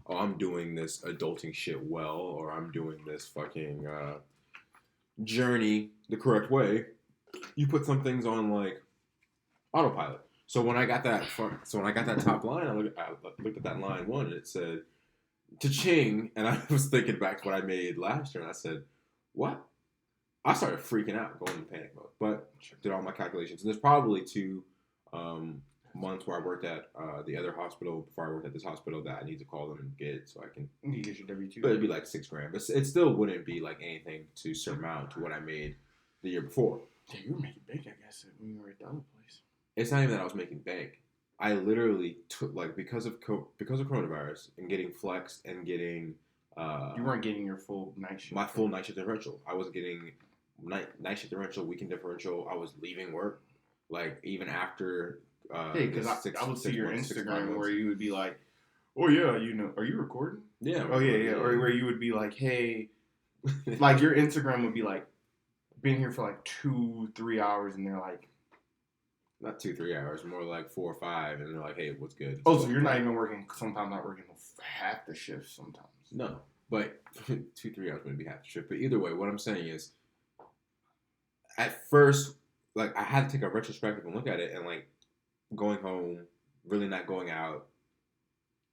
oh, I'm doing this adulting shit well, or I'm doing this fucking journey the correct way, you put some things on like autopilot. So when I got that top line, I looked at that line one, and it said "cha-ching," and I was thinking back to what I made last year, and I said, "What?" I started freaking out, going into panic mode. But did all my calculations, and there's probably 2 months where I worked at the other hospital before I worked at this hospital that I need to call them and get so I can get your W-2. But it'd be like $6,000, but it still wouldn't be like anything to surmount to what I made the year before. Yeah, you were making bank, I guess, when you were at the other place. It's not even that I was making bank. I literally took because of coronavirus and getting flexed and getting. You weren't getting your full night shift. My full night shift differential. I wasn't getting night shift differential, weekend differential. I was leaving work, like even after. Because I would see your Instagram where you would be like, "Oh yeah, are you recording?" Yeah. Oh yeah. Or where you would be like, "Hey," like your Instagram would be like, "Been here for like 2-3 hours," and they're like. Not 2-3 hours, more like 4 or 5, and they're like, "Hey, what's good?" Oh, so you're not even working. Sometimes not working half the shift. Sometimes. No, but 2-3 hours wouldn't be half the shift. But either way, what I'm saying is, at first, like I had to take a retrospective and look at it, and like going home, really not going out,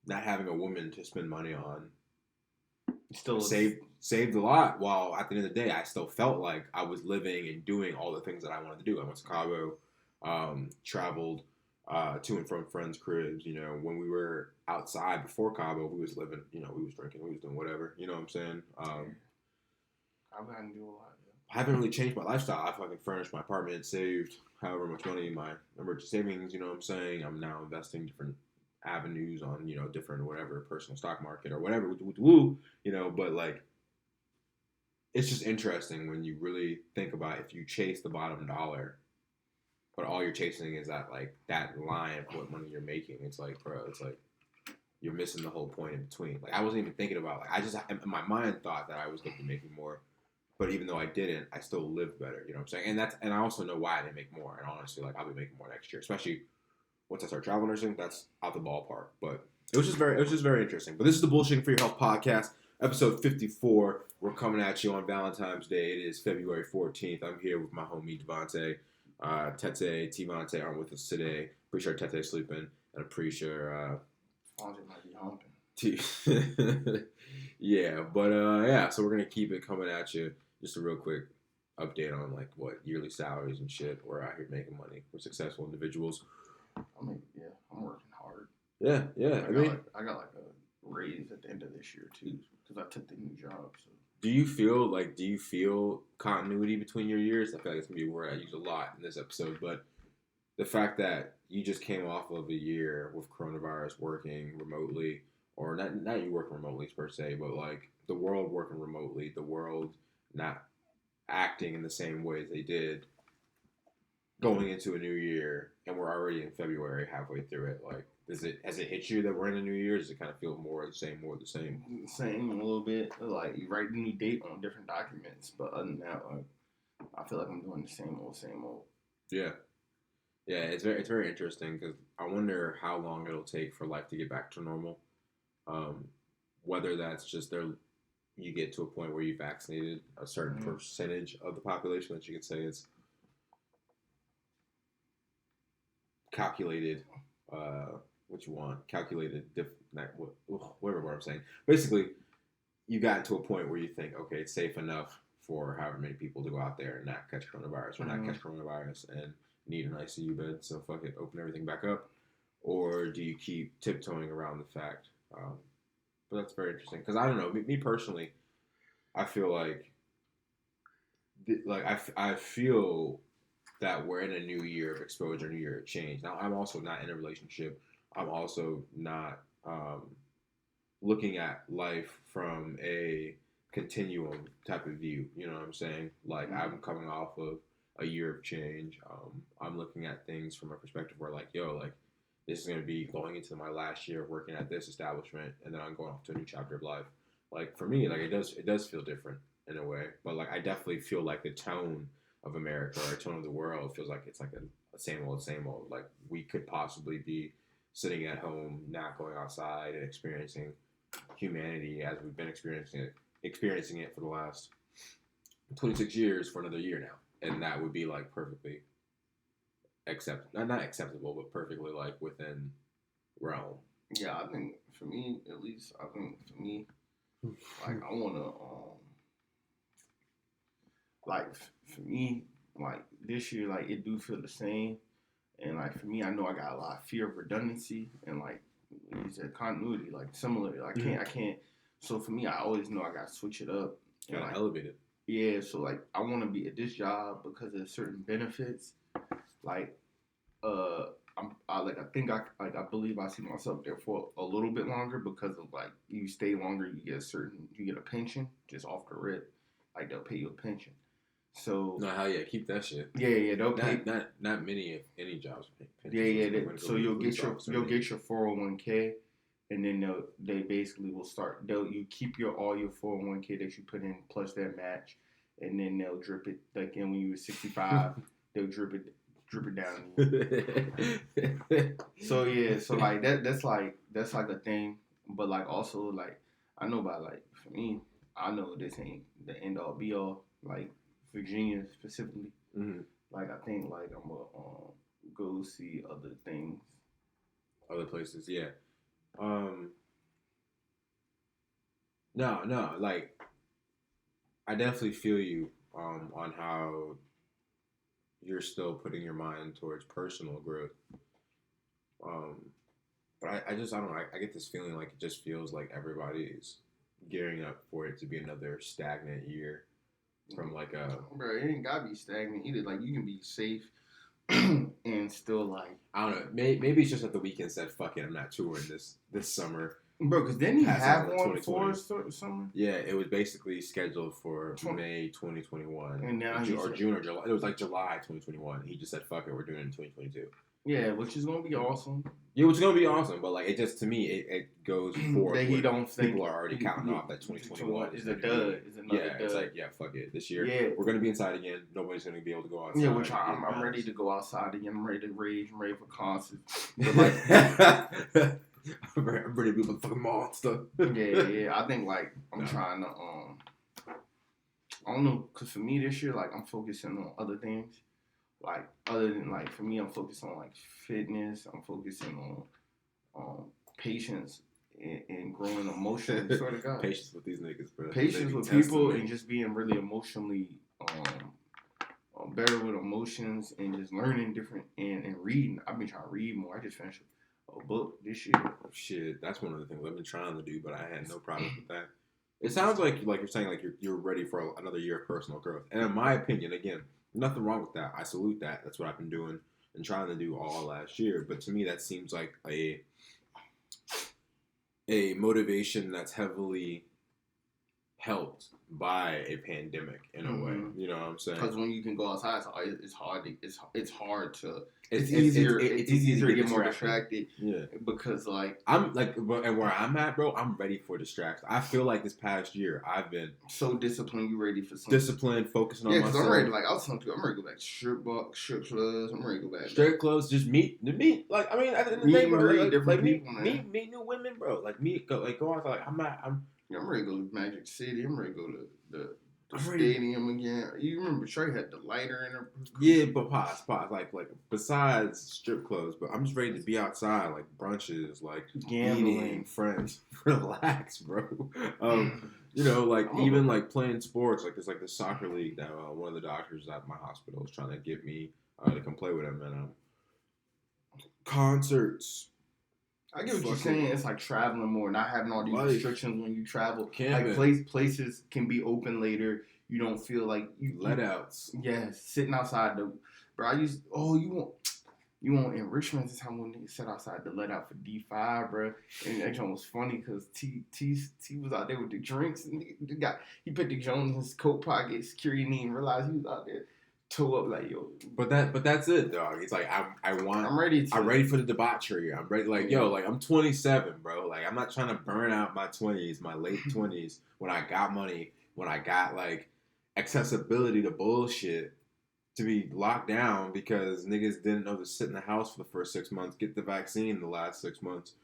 not having a woman to spend money on, still saved a lot. While at the end of the day, I still felt like I was living and doing all the things that I wanted to do. I went to Cabo. Traveled to and from friends' cribs. When we were outside before Cabo, we was living. We was drinking, we was doing whatever. You know what I'm saying? I've gotten to do a lot. Yeah. I haven't really changed my lifestyle. I fucking furnished my apartment, saved however much money in my emergency savings. You know what I'm saying? I'm now investing different avenues on different whatever personal stock market or whatever. Woo. But like. It's just interesting when you really think about if you chase the bottom dollar. But all you're chasing is that line of what money you're making. It's like, bro, you're missing the whole point in between. Like I wasn't even thinking about I just in my mind thought that I was going to be making more, but even though I didn't, I still lived better. You know what I'm saying? And I also know why I didn't make more. And honestly, I'll be making more next year, especially once I start travel nursing. That's out the ballpark. But it was just very interesting. But this is the Bullshitting for Your Health podcast, episode 54. We're coming at you on Valentine's Day. It is February 14th. I'm here with my homie Devontae. Tete, T-Vontae aren't with us today. Pretty sure Tete's sleeping, and I'm pretty sure Fonzie might be humping. Yeah, but so we're gonna keep it coming at you. Just a real quick update on what yearly salaries and shit. We're out here making money. We're successful individuals. I'm working hard. Yeah. I got a raise at the end of this year too because I took the new job. So. Do you feel continuity between your years? I feel like it's going to be a word I use a lot in this episode, but the fact that you just came off of a year with coronavirus working remotely, or not you working remotely per se, but the world working remotely, the world not acting in the same way as they did going into a new year, and we're already in February, halfway through it, has it hit you that we're in a new year? Does it kind of feel more the same? Same, a little bit. Like you write a new date on different documents, but other than that, I feel like I'm doing the same old. Yeah. It's very interesting because I wonder how long it'll take for life to get back to normal. Whether that's just you get to a point where you vaccinated a certain percentage of the population that you could say is calculated. What you want, calculated, whatever what I'm saying. Basically, you got to a point where you think, okay, it's safe enough for however many people to go out there and not catch coronavirus or not catch coronavirus and need an ICU bed, so fuck it, open everything back up. Or do you keep tiptoeing around the fact? But that's very interesting because I don't know. Me personally, I feel I feel that we're in a new year of exposure, new year of change. Now, I'm also not in a relationship. I'm also not looking at life from a continuum type of view. You know what I'm saying? I'm coming off of a year of change. I'm looking at things from a perspective where this is going to be going into my last year of working at this establishment, and then I'm going off to a new chapter of life. For me, it does feel different in a way, but I definitely feel like the tone of America or tone of the world feels like it's a same old. We could possibly be sitting at home, not going outside and experiencing humanity as we've been experiencing it for the last 26 years for another year now, and that would be like perfectly not acceptable, but perfectly like within realm. Yeah, I think for me, at least, like I wanna like for me, like this year, like it do feel the same, and like for me, I know I got a lot of fear of redundancy and like you said continuity, like similar. I can't. So for me, I always know I gotta switch it up. And gotta elevate it. Yeah, so like I want to be at this job because of certain benefits. Like, I believe I see myself there for a little bit longer because of like you stay longer, you get a pension just off the rip, like they'll pay you a pension. So no, hell yeah, keep that shit. Yeah, they'll pay. Not many if any jobs pay pensions. Yeah. So you'll get your 401k, and then they basically will start. You keep all your 401k that you put in plus their match, and then they'll drip it like when you were 65. They'll drip it down. So yeah, so like that's like a thing, but like also like I know about like for me, I know this ain't the end all be all. Like Virginia specifically, like I think like I'm gonna go see other things, other places. Yeah. No, like I definitely feel you on how you're still putting your mind towards personal growth. But I don't know. I get this feeling like it just feels like everybody's gearing up for it to be another stagnant year from like a... Bro, it ain't gotta be stagnant either. Like, you can be safe and still like... I don't know. Maybe it's just that the weekend said, fuck it, I'm not touring this summer. Bro, because didn't he have one for summer? Yeah, it was basically scheduled for May 2021. And now or June or July. It was like July 2021. He just said, fuck it, we're doing it in 2022. Yeah, which is going to be awesome. Yeah, which is going to be awesome. But like, it just, to me, it goes forward. That he don't think... People are already counting off that 2021 is a dud. It's like, yeah, fuck it. This year, we're going to be inside again. Nobody's going to be able to go outside. Yeah, which I'm ready to go outside again. I'm ready to rage. I'm ready for concerts. But like... I'm ready to be a fucking monster. Yeah. I think like I'm trying to I don't know, cause for me this year like I'm focusing on other things. Like other than like for me I'm focused on like fitness. I'm focusing on patience and growing emotionally. Sort of God. Patience with these niggas, bro. Patience with people and just being really emotionally better with emotions and just learning different and reading. I've been trying to read more. I just finished a book this year. Shit, that's one of the things I've been trying to do, but I had no problem with that. It sounds like you're saying like you're ready for another year of personal growth. And in my opinion, again, nothing wrong with that. I salute that. That's what I've been doing and trying to do all last year. But to me, that seems like a motivation that's heavily helped by a pandemic in a way. You know what I'm saying? Because when you can go outside, it's hard to. It's easier to get more distracted. Yeah. Because like I'm like, and where I'm at, bro, I'm ready for distraction. I feel like this past year I've been so disciplined. You ready for something? Disciplined, focusing on myself. I'm ready. Like I was telling you, I'm ready to go back to strip clubs. I'm ready to go back. Strip clubs, just meet. Like I mean, at the end of the day, bro, meet new women, bro. Like go out. Like I'm ready to go to Magic City. I'm ready to go to the stadium again. You remember Trey had the lighter in her. Yeah, but pause. Like besides strip clubs, but I'm just ready to be outside, like brunches, like eating, friends, relax, bro. You know, like even like playing sports, like there's like the soccer league that one of the doctors at my hospital is trying to get me to come play with him, and concerts. I get what you're saying. It's like traveling more, not having all these restrictions when you travel. Like places can be open later. You don't feel like you let outs. Yeah, sitting outside the. Bro, you want in Richmond this time when they sat outside the let out for D5, bro. And that joint was funny because T was out there with the drinks and he put the Jones in his coat pocket. Security didn't even realize he was out there. Toe up like yo, but that's it, dog. It's like I'm ready for the debauchery. I'm ready, like yo, like I'm 27, bro. Like I'm not trying to burn out my 20s, my late 20s when I got money, when I got like accessibility to bullshit to be locked down because niggas didn't know to sit in the house for the first 6 months, get the vaccine the last 6 months,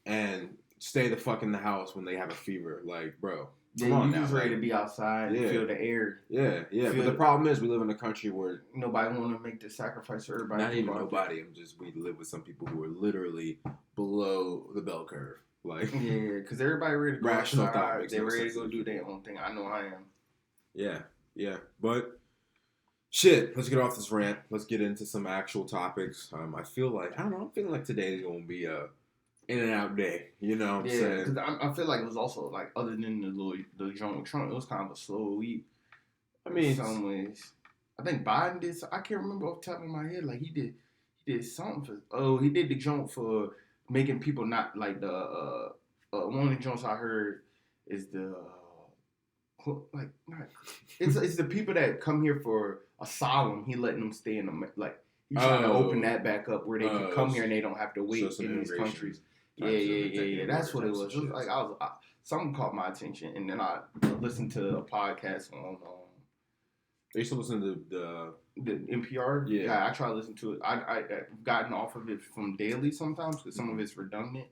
and stay the fuck in the house when they have a fever. Like, bro, Yeah, come on you now. just ready to be outside and feel the air. Yeah. But the problem is we live in a country where nobody want to make the sacrifice for everybody. Not even nobody. We live with some people who are literally below the bell curve. Like, yeah, because everybody ready to go rational outside. thought makes They're no ready sense to go do their own thing. I know I am. Yeah. But shit, let's get off this rant. Let's get into some actual topics. I feel like I'm feeling like today is gonna be a in and out day. You know what I'm saying? Because I feel like it was also like other than the joint with Trump, it was kind of a slow week. I mean, in some ways, I think Biden did. I can't remember off the top of my head. Like he did something for. He did the joint for making people not like the one of the joints I heard is the like not, it's the people that come here for asylum. He letting them stay in the like. He's trying to open that back up where they can come here and they don't have to wait in these countries. Yeah. That's what it was. It was like something caught my attention, and then I listened to a podcast on. I used to listen to the NPR. Yeah, I try to listen to it. I've gotten off of it from daily sometimes because some of it's redundant,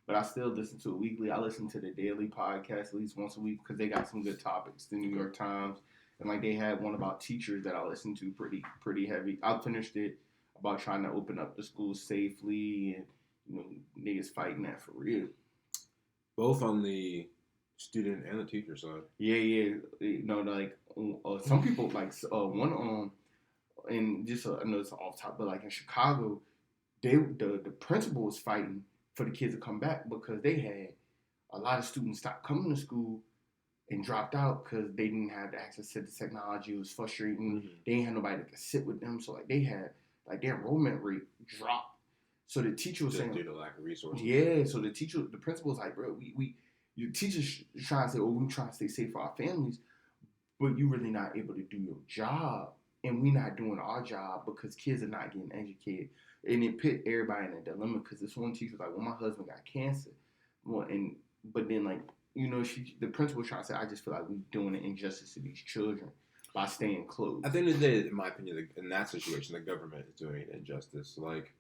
but I still listen to it weekly. I listen to the daily podcast at least once a week because they got some good topics. The New York Times, and like they had one about teachers that I listened to pretty heavy. I finished it about trying to open up the schools safely and niggas fighting that for real. Both on the student and the teacher side. Yeah. Like some people like one and just I know it's off top, but like in Chicago, the principal was fighting for the kids to come back because they had a lot of students stop coming to school and dropped out because they didn't have access to the technology. It was frustrating. Mm-hmm. They didn't have nobody that could sit with them, so like they had like their enrollment rate dropped. So the teacher was saying due to lack of resources. Yeah, so the principal was like, bro, your teachers trying to say, we trying to stay safe for our families, but you really not able to do your job, and we not doing our job because kids are not getting educated, and it put everybody in a dilemma because this one teacher was like, well, my husband got cancer, but then like the principal was trying to say, I just feel like we're doing an injustice to these children by staying closed. At the end of the day, in my opinion, in that situation, the government is doing an injustice. Like,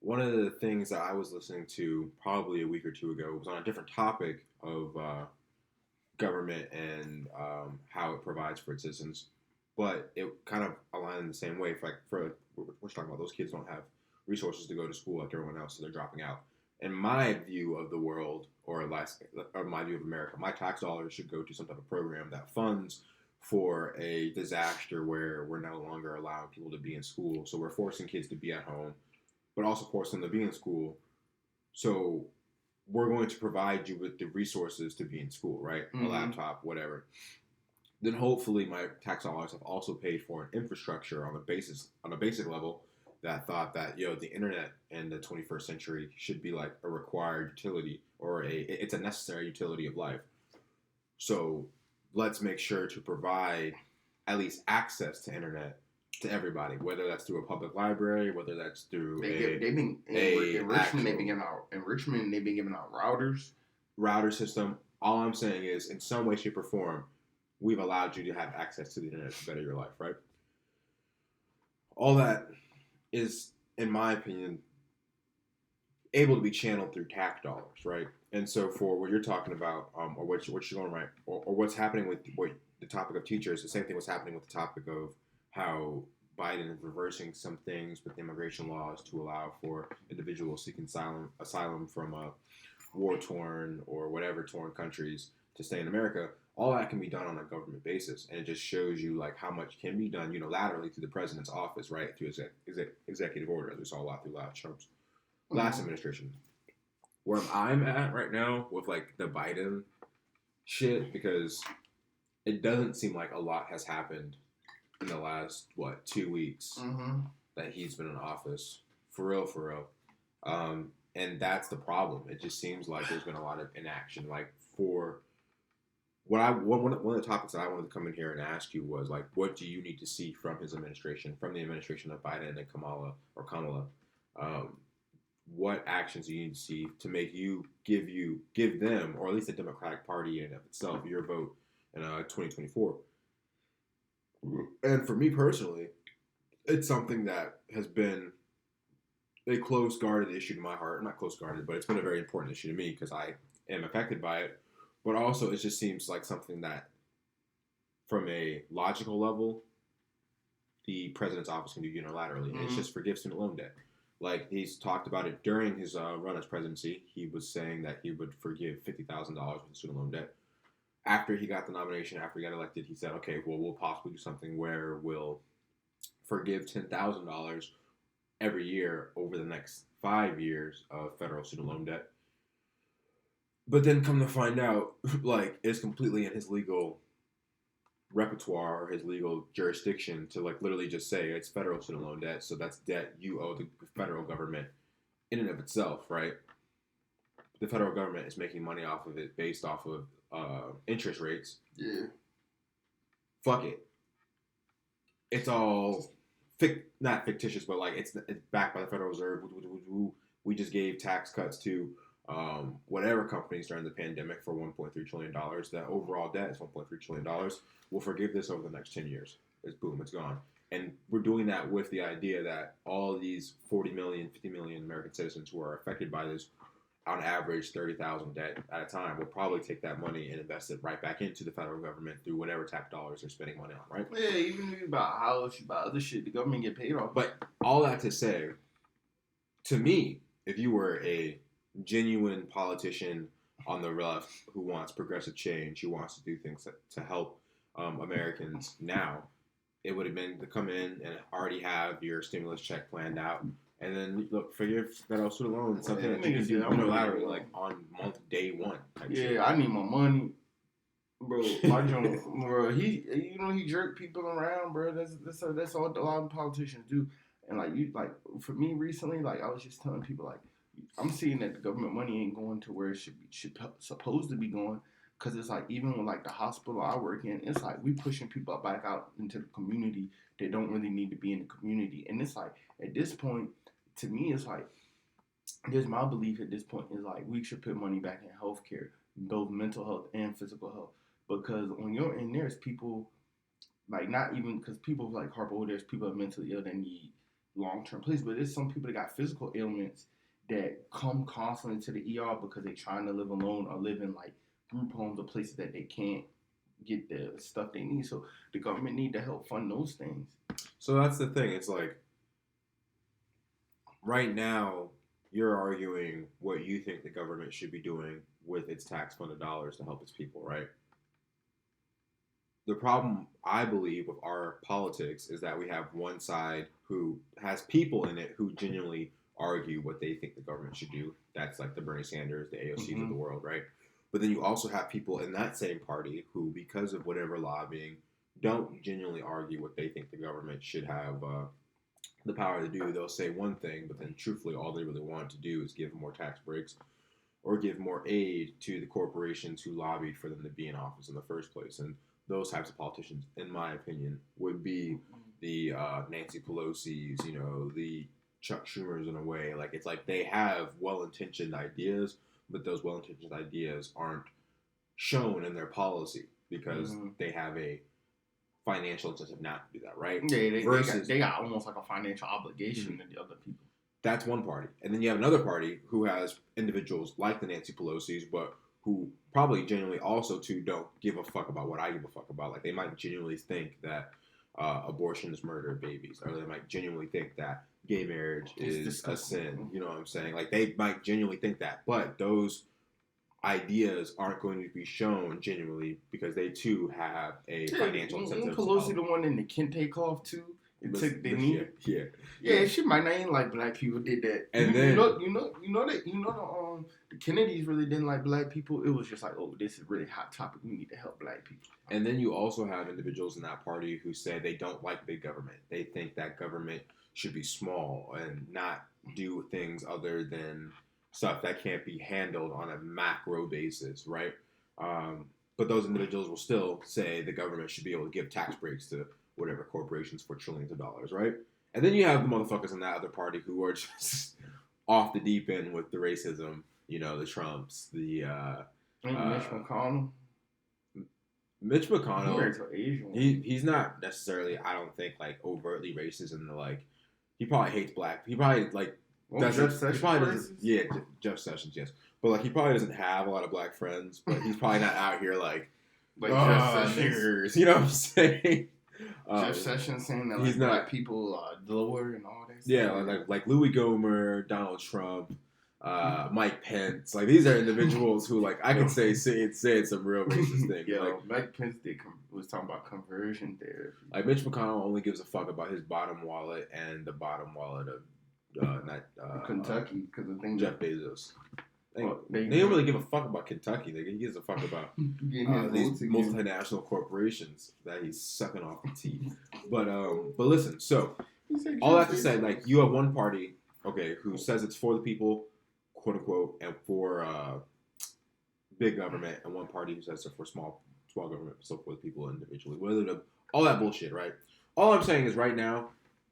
one of the things that I was listening to probably a week or two ago was on a different topic of government and how it provides for its citizens, but it kind of aligned in the same way. We're talking about those kids don't have resources to go to school like everyone else, so they're dropping out. In my view of the world, or my view of America, my tax dollars should go to some type of program that funds for a disaster where we're no longer allowing people to be in school. So we're forcing kids to be at home, but also force them to be in school. So we're going to provide you with the resources to be in school, right? Mm-hmm. A laptop, whatever. Then hopefully my tax dollars have also paid for an infrastructure on a basic level that thought that, the internet in the 21st century should be like a required utility or it's a necessary utility of life. So let's make sure to provide at least access to internet to everybody, whether that's through a public library, whether that's through enrichment. They've been giving out router system. All I'm saying is, in some way, shape, or form, we've allowed you to have access to the internet to better your life, right? All that is, in my opinion, able to be channeled through tax dollars, right? And so, for what you're talking about, or what you're going right, or what's happening with the topic of teachers, the same thing was happening with the topic of how Biden is reversing some things with immigration laws to allow for individuals seeking asylum from war-torn or whatever torn countries to stay in America. All that can be done on a government basis, and it just shows you like how much can be done unilaterally through the president's office, right? Through executive order. We saw a lot through Trump's last administration. Where I'm at right now with like the Biden shit, because it doesn't seem like a lot has happened in the last 2 weeks that he's been in office, for real. And that's the problem. It just seems like there's been a lot of inaction. Like, for one of the topics that I wanted to come in here and ask you was like, what do you need to see from his administration, from the administration of Biden and Kamala? What actions do you need to see to make you give them, or at least the Democratic Party in and of itself, your vote in 2024? And for me personally, it's something that has been a close guarded issue to my heart. Not close guarded, but it's been a very important issue to me because I am affected by it. But also, it just seems like something that, from a logical level, the president's office can do unilaterally, and it's just forgive student loan debt. Like, he's talked about it during his run as presidency. He was saying that he would forgive $50,000 worth of student loan debt. After he got the nomination, after he got elected, he said, okay, well, we'll possibly do something where we'll forgive $10,000 every year over the next 5 years of federal student loan debt. But then come to find out, like, it's completely in his legal repertoire or his legal jurisdiction to, like, literally just say it's federal student loan debt, so that's debt you owe the federal government in and of itself, right? The federal government is making money off of it based off of interest rates. Yeah. Fuck it. It's all not fictitious, but like it's backed by the Federal Reserve. We just gave tax cuts to whatever companies during the pandemic for $1.3 trillion. That overall debt is $1.3 trillion. We'll forgive this over the next 10 years. It's boom, it's gone. And we're doing that with the idea that all of these 40 million, 50 million American citizens who are affected by this, on average, $30,000 debt at a time, will probably take that money and invest it right back into the federal government through whatever tax dollars they're spending money on, right? Yeah, even if you buy a house, you buy other shit, the government get paid off. But all that to say, to me, if you were a genuine politician on the left who wants progressive change, who wants to do things to help Americans now, it would have been to come in and already have your stimulus check planned out. And then, look, for your federal student loan, something that you can do unilaterally, like on month day one. Yeah, I need my money. Bro, my joint, bro, he jerk people around, bro. That's all a lot of politicians do. And for me recently, like, I was just telling people, like, I'm seeing that the government money ain't going to where it should supposed to be going. Cause it's like, even with like the hospital I work in, it's like we pushing people back out into the community that don't really need to be in the community. And it's like, at this point, to me, it's like, there's my belief at this point is like, we should put money back in healthcare, both mental health and physical health. Because when you're in there's people, like, not even, because people like Harpo, there's people that are mentally ill that need long-term place, but there's some people that got physical ailments that come constantly to the ER because they're trying to live alone or live in like group homes or places that they can't get the stuff they need. So the government need to help fund those things. So that's the thing. It's like, right now, you're arguing what you think the government should be doing with its tax-funded dollars to help its people, right? The problem, I believe, with our politics is that we have one side who has people in it who genuinely argue what they think the government should do. That's like the Bernie Sanders, the AOCs of the world, right? But then you also have people in that same party who, because of whatever lobbying, don't genuinely argue what they think the government should have the power to do. They'll say one thing, but then truthfully, all they really want to do is give more tax breaks or give more aid to the corporations who lobbied for them to be in office in the first place. And those types of politicians, in my opinion, would be the Nancy Pelosi's, the Chuck Schumer's in a way. Like, it's like they have well-intentioned ideas, but those well-intentioned ideas aren't shown in their policy because they have a financial incentive not to do that, right? Yeah, they got almost like a financial obligation to the other people. That's one party. And then you have another party who has individuals like the Nancy Pelosi's, but who probably genuinely also, too, don't give a fuck about what I give a fuck about. Like, they might genuinely think that abortion is murder of babies, or they might genuinely think that gay marriage is a sin. You know what I'm saying? Like, they might genuinely think that, but those ideas aren't going to be shown genuinely because they too have a financial incentive. Pelosi the one in the kente cloth too. It took the knee. Yeah. She might not even like black people did that. And then the Kennedys really didn't like black people. It was just like, oh, this is really hot topic. We need to help black people. And then you also have individuals in that party who say they don't like big government. They think that government should be small and not do things other than stuff that can't be handled on a macro basis, right? But those individuals will still say the government should be able to give tax breaks to whatever corporations for trillions of dollars, right? And then you have the motherfuckers in that other party who are just off the deep end with the racism, the Trumps, the Mitch McConnell. Mitch McConnell, he's not necessarily, I don't think, like overtly racist in the like. He probably hates black. He probably like Won't Jeff Sessions he probably racist? doesn't. Yeah, Jeff Sessions, yes. But like he probably doesn't have a lot of black friends. But he's probably not out here like Jeff Sessions. Niggers, you know what I'm saying? Jeff Sessions saying that like, black people are lower and all that. Yeah, like Louis Gohmert, Donald Trump, Mike Pence. Like these are individuals who like I could say said some real racist things. Yeah, like Mike Pence was talking about conversion therapy. Like Mitch McConnell only gives a fuck about his bottom wallet and the bottom wallet of Kentucky because the thing Jeff Bezos. They don't they really give a fuck about Kentucky. He gives a fuck about these multinational corporations that he's sucking off the teeth. But listen, so all that to say, like you have one party, okay, who says it's for the people, quote unquote, and for big government, and one party who says it's for small government, so for the people individually. All that bullshit, right? All I'm saying is right now,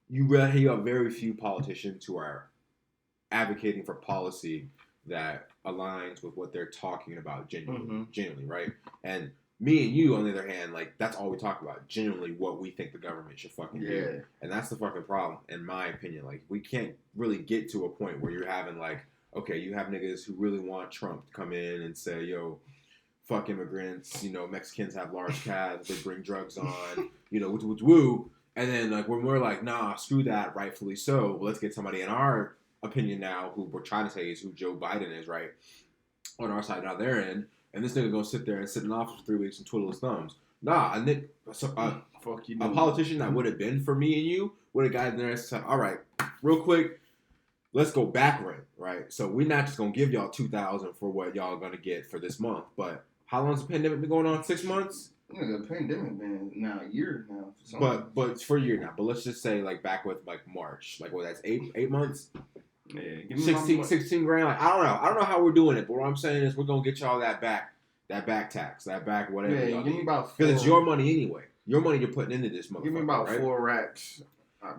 you have very few politicians who are advocating for policy that aligns with what they're talking about genuinely, right? And me and you, on the other hand, like that's all we talk about, genuinely what we think the government should fucking do. And that's the fucking problem, in my opinion. Like we can't really get to a point where you're having like, okay, you have niggas who really want Trump to come in and say, yo, fuck immigrants, Mexicans have large calves, they bring drugs on, woo. And then like when we're like, nah, screw that, rightfully so, let's get somebody in our opinion now who we're trying to say is who Joe Biden is, right? On our side, not their end. And this nigga gonna sit there and sit in office for 3 weeks and twiddle his thumbs. Nah, a politician that would have been for me and you would have gotten there and said, all right, real quick, let's go backward, right? So we're not just gonna give y'all $2,000 for what y'all gonna get for this month, but how long's the pandemic been going on? 6 months? Yeah, the pandemic been now a year now. But it's for a year now. But let's just say like back with like March, like that's 8 months. Yeah, 16 grand. Like I don't know how we're doing it, but what I'm saying is we're gonna get y'all that back tax, that back whatever. Yeah, give me about because it's your money anyway. Your money you're putting into this motherfucker. Give me about right? 4 racks.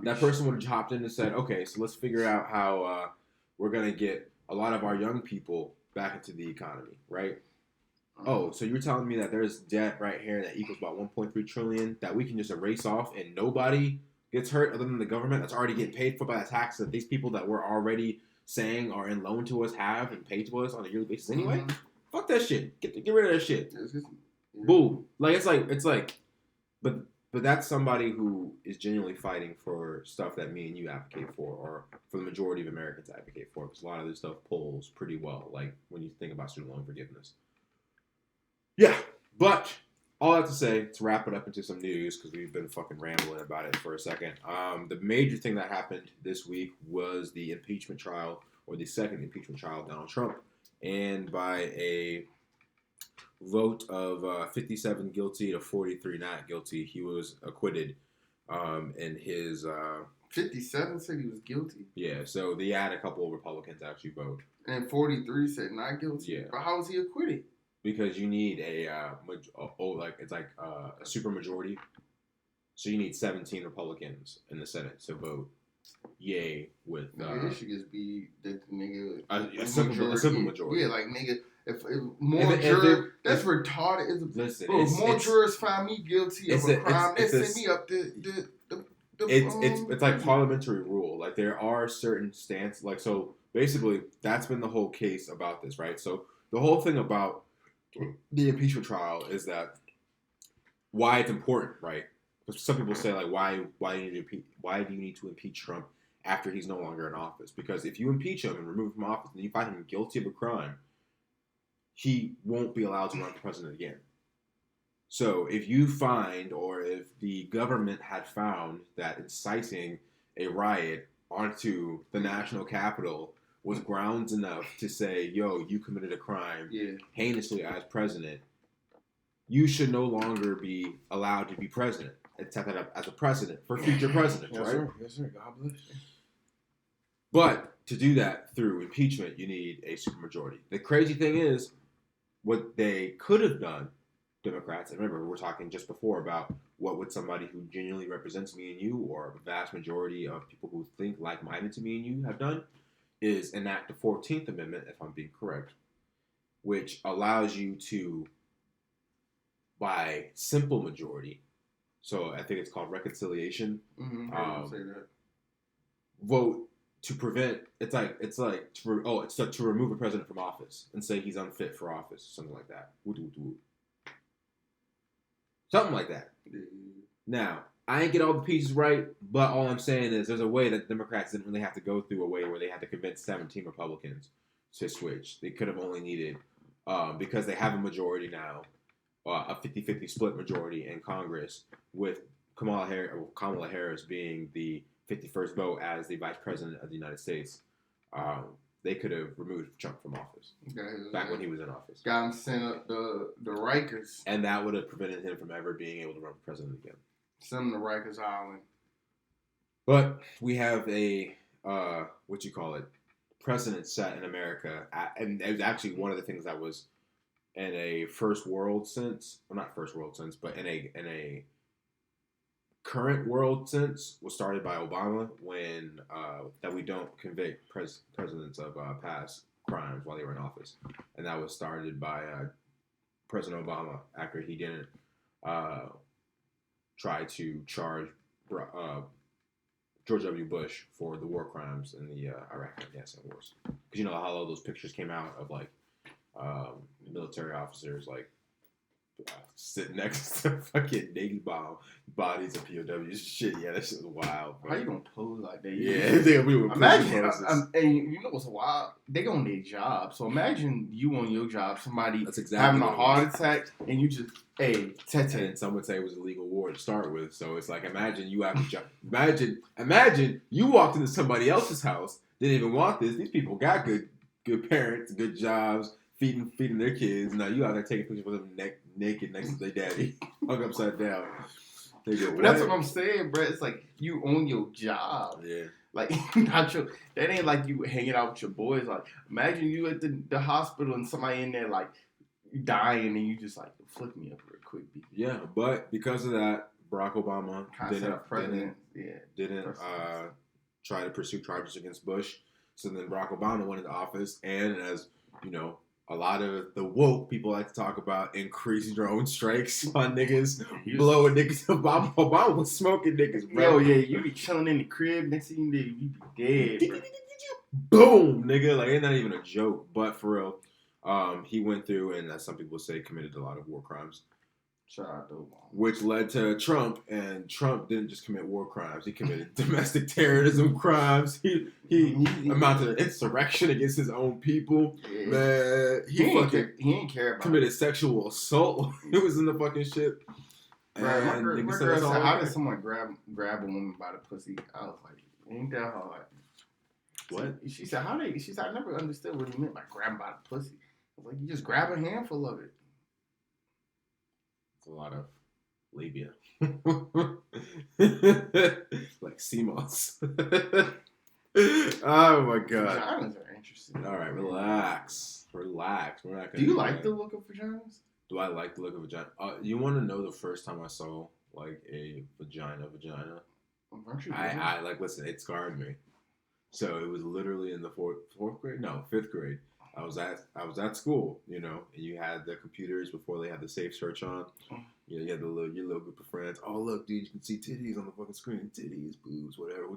That person would have hopped in and said, okay, so let's figure out how we're gonna get a lot of our young people back into the economy, right? Oh, so you're telling me that there's debt right here that equals about 1.3 trillion that we can just erase off and nobody gets hurt other than the government that's already getting paid for by the tax that these people that we're already saying are in loan to us have and pay to us on a yearly basis anyway? Fuck that shit. Get rid of that shit. Boo. Like it's like, but that's somebody who is genuinely fighting for stuff that me and you advocate for, or for the majority of Americans advocate for, because a lot of this stuff pulls pretty well. Like when you think about student loan forgiveness. Yeah, but all that to say, to wrap it up into some news, because we've been fucking rambling about it for a second. The major thing that happened this week was the impeachment trial, or the second impeachment trial of Donald Trump. And by a vote of 57 guilty to 43 not guilty, he was acquitted. And his 57 said he was guilty. Yeah, so they had a couple of Republicans actually vote. And 43 said not guilty. Yeah. But how was he acquitted? Because you need a super majority. So you need 17 Republicans in the Senate to vote yay with. It should just be that the nigga a simple majority. Yeah, like nigga, if more jurors, that's retarded. Listen, if more jurors find me guilty of a crime, they send me up the it's like parliamentary rule. Like there are certain stances. Like so, basically, that's been the whole case about this, right? So the whole thing about the impeachment trial is that why it's important, right? Because some people say like, why do you need to impeach Trump after he's no longer in office? Because if you impeach him and remove him from office and you find him guilty of a crime, he won't be allowed to run for president again. So if you find, or if the government had found that inciting a riot onto the national capital was grounds enough to say, yo, you committed a crime heinously as president, you should no longer be allowed to be president. It's set that up as a precedent for future presidents, yes, right? Sir. Yes, sir. God bless you. But to do that through impeachment, you need a supermajority. The crazy thing is, what they could have done, Democrats, and remember, we were talking just before about what would somebody who genuinely represents me and you, or a vast majority of people who think like-minded to me and you have done, is enact the 14th Amendment, if I'm being correct, which allows you to, by simple majority, so I think it's called reconciliation, Say that. vote to prevent. It's to remove a president from office and say he's unfit for office, something like that. Something like that. Now, I ain't get all the pieces right, but all I'm saying is there's a way that Democrats didn't really have to go through a way where they had to convince 17 Republicans to switch. They could have only needed, because they have a majority now, a 50-50 split majority in Congress, with Kamala Harris being the 51st vote as the vice president of the United States. They could have removed Trump from office back when he was in office. Got him sent up the Rikers. And that would have prevented him from ever being able to run for president again. Send him to Rikers Island. But we have a, precedent set in America. And it was actually one of the things that was in a first world sense, well, not first world sense, but in a current world sense, was started by Obama when that we don't convict presidents of past crimes while they were in office, and that was started by President Obama after he didn't try to charge George W. Bush for the war crimes in the Iraq and Afghanistan wars, because you know how all those pictures came out of like military officers like sitting next to fucking naked bodies of POWs. Shit, yeah, that shit was wild. Bro. How you gonna pose like that? Yeah, we were imagine. And you know what's wild? They gonna need job. So imagine you on your job, somebody having a heart attack, and you just tete. And some would say it was a legal war to start with. So it's like imagine you have a job. Imagine you walked into somebody else's house, didn't even want this. These people got good parents, good jobs. Feeding their kids. Now you out there taking pictures with them naked next to their daddy, hung upside down. But that's what I'm saying, bro. It's like you own your job. Yeah. Like that ain't like you hanging out with your boys. Like imagine you at the hospital and somebody in there like dying and you just like flick me up real quick. Yeah, but because of that, Barack Obama didn't try to pursue charges against Bush. So then Barack Obama went into office, and as you know, a lot of the woke people like to talk about increasing drone strikes on niggas, blowing niggas. Obama was smoking niggas, bro. Yo, yeah, you be chilling in the crib, next thing you know, you be dead, bro. Boom, nigga. Like, it's not even a joke, but for real, he went through, and as some people say, committed a lot of war crimes. Which led to Trump, and Trump didn't just commit war crimes; he committed domestic terrorism crimes. He amounted to insurrection against his own people. Yeah. Man, he ain't care about committed sexual assault. He was in the fucking shit. Right, my girl said, "How did someone grab a woman by the pussy?" I was like, "Ain't that hard?" What? She said, She said, "I never understood what he meant by grabbing by the pussy." I was like, "You just grab a handful of it." A lot of labia. Like CMOS. Oh my god. Vaginas are interesting. Alright, relax. We're not gonna do you like the look of vaginas? Do I like the look of vagina? You want to know the first time I saw like a vagina? I like, listen, it scarred me. So it was literally in the fifth grade. I was at school, you know, and you had the computers before they had the safe search on. You know, you had your little group of friends. Oh, look, dude, you can see titties on the fucking screen. Titties, boobs, whatever.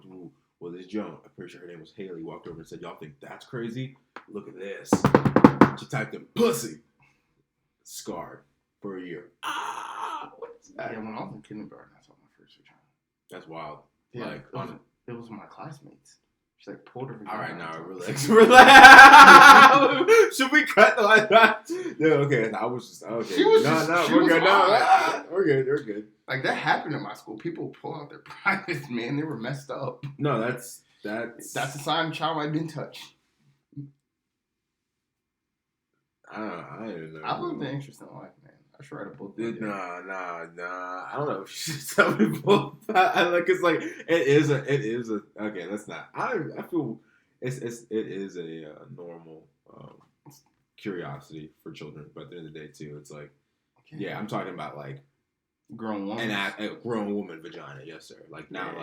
Well, this Joan, I'm pretty sure her name was Haley, walked over and said, "Y'all think that's crazy? Look at this." She typed in pussy. Scarred for a year. What's that? Yeah, when I was in kindergarten, I saw my first vagina. That's wild. Yeah, like, it was my classmates. She's like, pulled her vagina. All right, now relax. Should we cut like that? Yeah, okay. I was just okay. We're good. We're good. Like that happened in my school. People pull out their privates, man. They were messed up. No, that's a sign the child might have been touched. I don't know. I've lived an interesting life, man. I should write a book. Nah. I don't know. Tell people. I like. It's like it is a. Okay, let's not. I feel it is a normal curiosity for children, but at the end of the day, too, it's like, yeah, I'm talking about like grown woman, a grown woman vagina. Yes, sir. Like not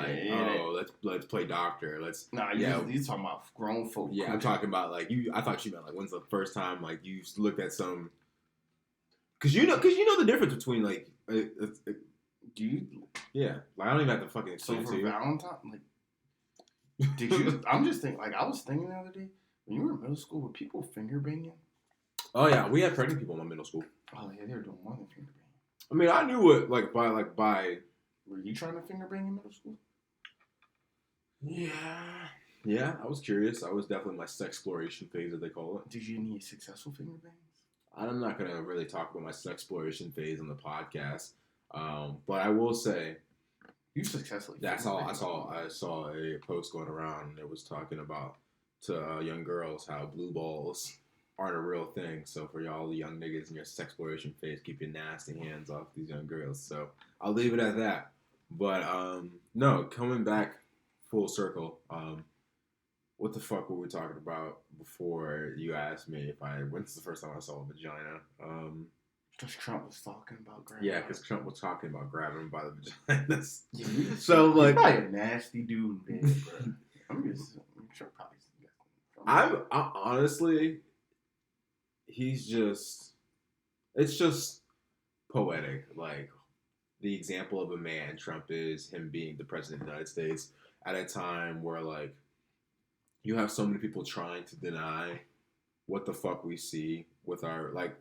let's play doctor. You talking about grown folk. Yeah, I'm talking about like you. I thought you meant like when's the first time like you looked at some. Cause you know the difference between like, do you? Yeah, like I don't even have to fucking explain so to you. Valentine, like, Did you? I'm just thinking. Like I was thinking the other day when you were in middle school, were people finger banging? Oh yeah, we had pregnant people in my middle school. Oh yeah, they were doing more than finger banging. I mean, I knew it by. Were you trying to finger bang in middle school? Yeah. I was curious. I was definitely my sex exploration phase, as they call it. Did you any successful finger bangs? I'm not gonna really talk about my sex exploration phase on the podcast, but I will say. You successfully. Yeah, I saw a post going around and it was talking about to young girls how blue balls aren't a real thing. So for y'all the young niggas in your sex exploration phase, keep your nasty hands off these young girls. So I'll leave it at that. But no, coming back full circle, what the fuck were we talking about before you asked me if when's the first time I saw a vagina? Because Trump was talking about grabbing. Yeah, because Trump was talking about grabbing him by the vaginas. Yeah, so like, he's probably a nasty dude, man, bro. I'm sure probably. I honestly, it's just poetic. Like the example of a man Trump is, him being the president of the United States at a time where like you have so many people trying to deny what the fuck we see with our like.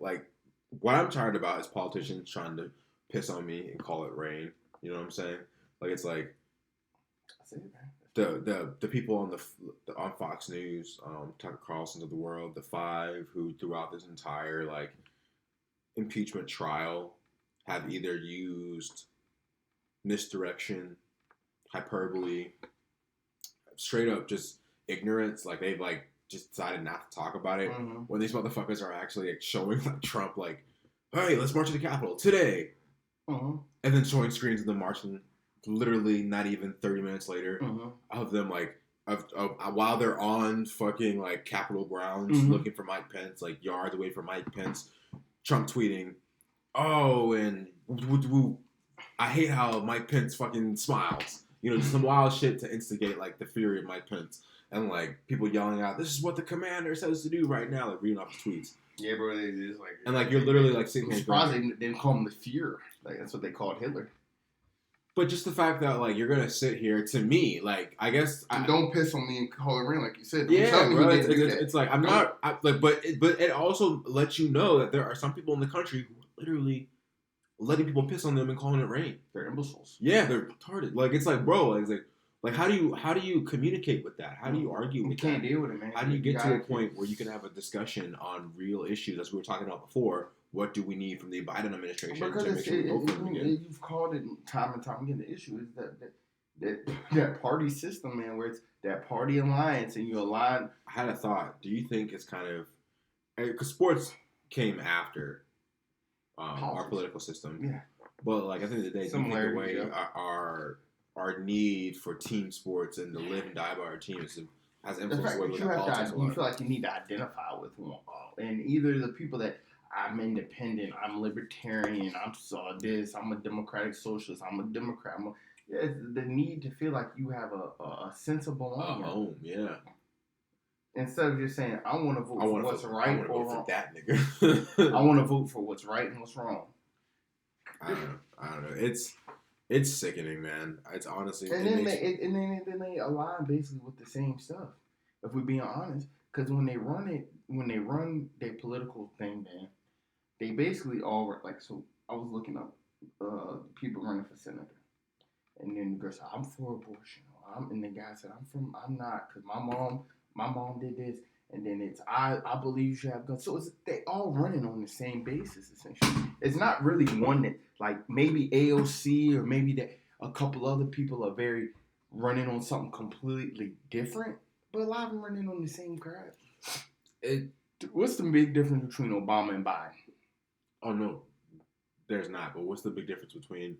What I'm tired about is politicians trying to piss on me and call it rain. You know what I'm saying? Like it's like the people on Fox News, Tucker Carlson's of the world, the five who throughout this entire like impeachment trial have either used misdirection, hyperbole, straight up just ignorance. Like they've like just decided not to talk about it when these motherfuckers are actually like showing like Trump like, hey, let's march to the Capitol today, and then showing screens of them marching literally not even 30 minutes later of them like of while they're on fucking like Capitol grounds looking for Mike Pence, like yards away from Mike Pence, Trump tweeting, oh, and I hate how Mike Pence fucking smiles, you know, just some wild shit to instigate like the fury of Mike Pence. And, like, people yelling out, this is what the commander says to do right now, like, reading off the tweets. Yeah, bro, it's like... And, like, you're literally, like, sitting here... surprised they didn't call him the Fuhrer. Like, that's what they called Hitler. But just the fact that, like, you're gonna sit here, to me, like, I guess... don't piss on me and call it rain, like you said. Don't tell me bro, it's like, I'm not... But it also lets you know that there are some people in the country who are literally letting people piss on them and calling it rain. They're imbeciles. Yeah, they're retarded. Like, it's like, bro, like, it's like... Like, how do you communicate with that? How do you argue with that? You can't deal with it, man. How do you get to a point where you can have a discussion on real issues, as we were talking about before? What do we need from the Biden administration to make sure we go for it again? You've called it time and time again. The issue is that party system, man, where it's that party alliance and you align. I had a thought. Do you think it's kind of... Because sports came after our political system. Yeah. But, like, at the end of the day, do you think the way our need for team sports and to live and die by our teams has influenced the way we look at politics. You feel like you need to identify with one, and either the people that I'm independent, I'm libertarian, I'm this, I'm a democratic socialist, I'm a Democrat. The need to feel like you have a sense of belonging. A home, yeah. Instead of just saying, I want to vote for what's right or wrong. That nigga. I want to vote for what's right and what's wrong. I don't know. It's sickening, man. It's honestly... And then they align basically with the same stuff, if we're being honest. Because when they run their political thing, man, they basically all work. Like, so I was looking up people running for senator. And then the girl said, I'm for abortion. And the guy said, I'm not, because my mom did this. And then it's, I believe you should have guns. So they all running on the same basis, essentially. It's not really one that, like, maybe AOC or maybe that a couple other people are very running on something completely different. But a lot of them running on the same crap. What's the big difference between Obama and Biden? Oh, no. There's not. But what's the big difference between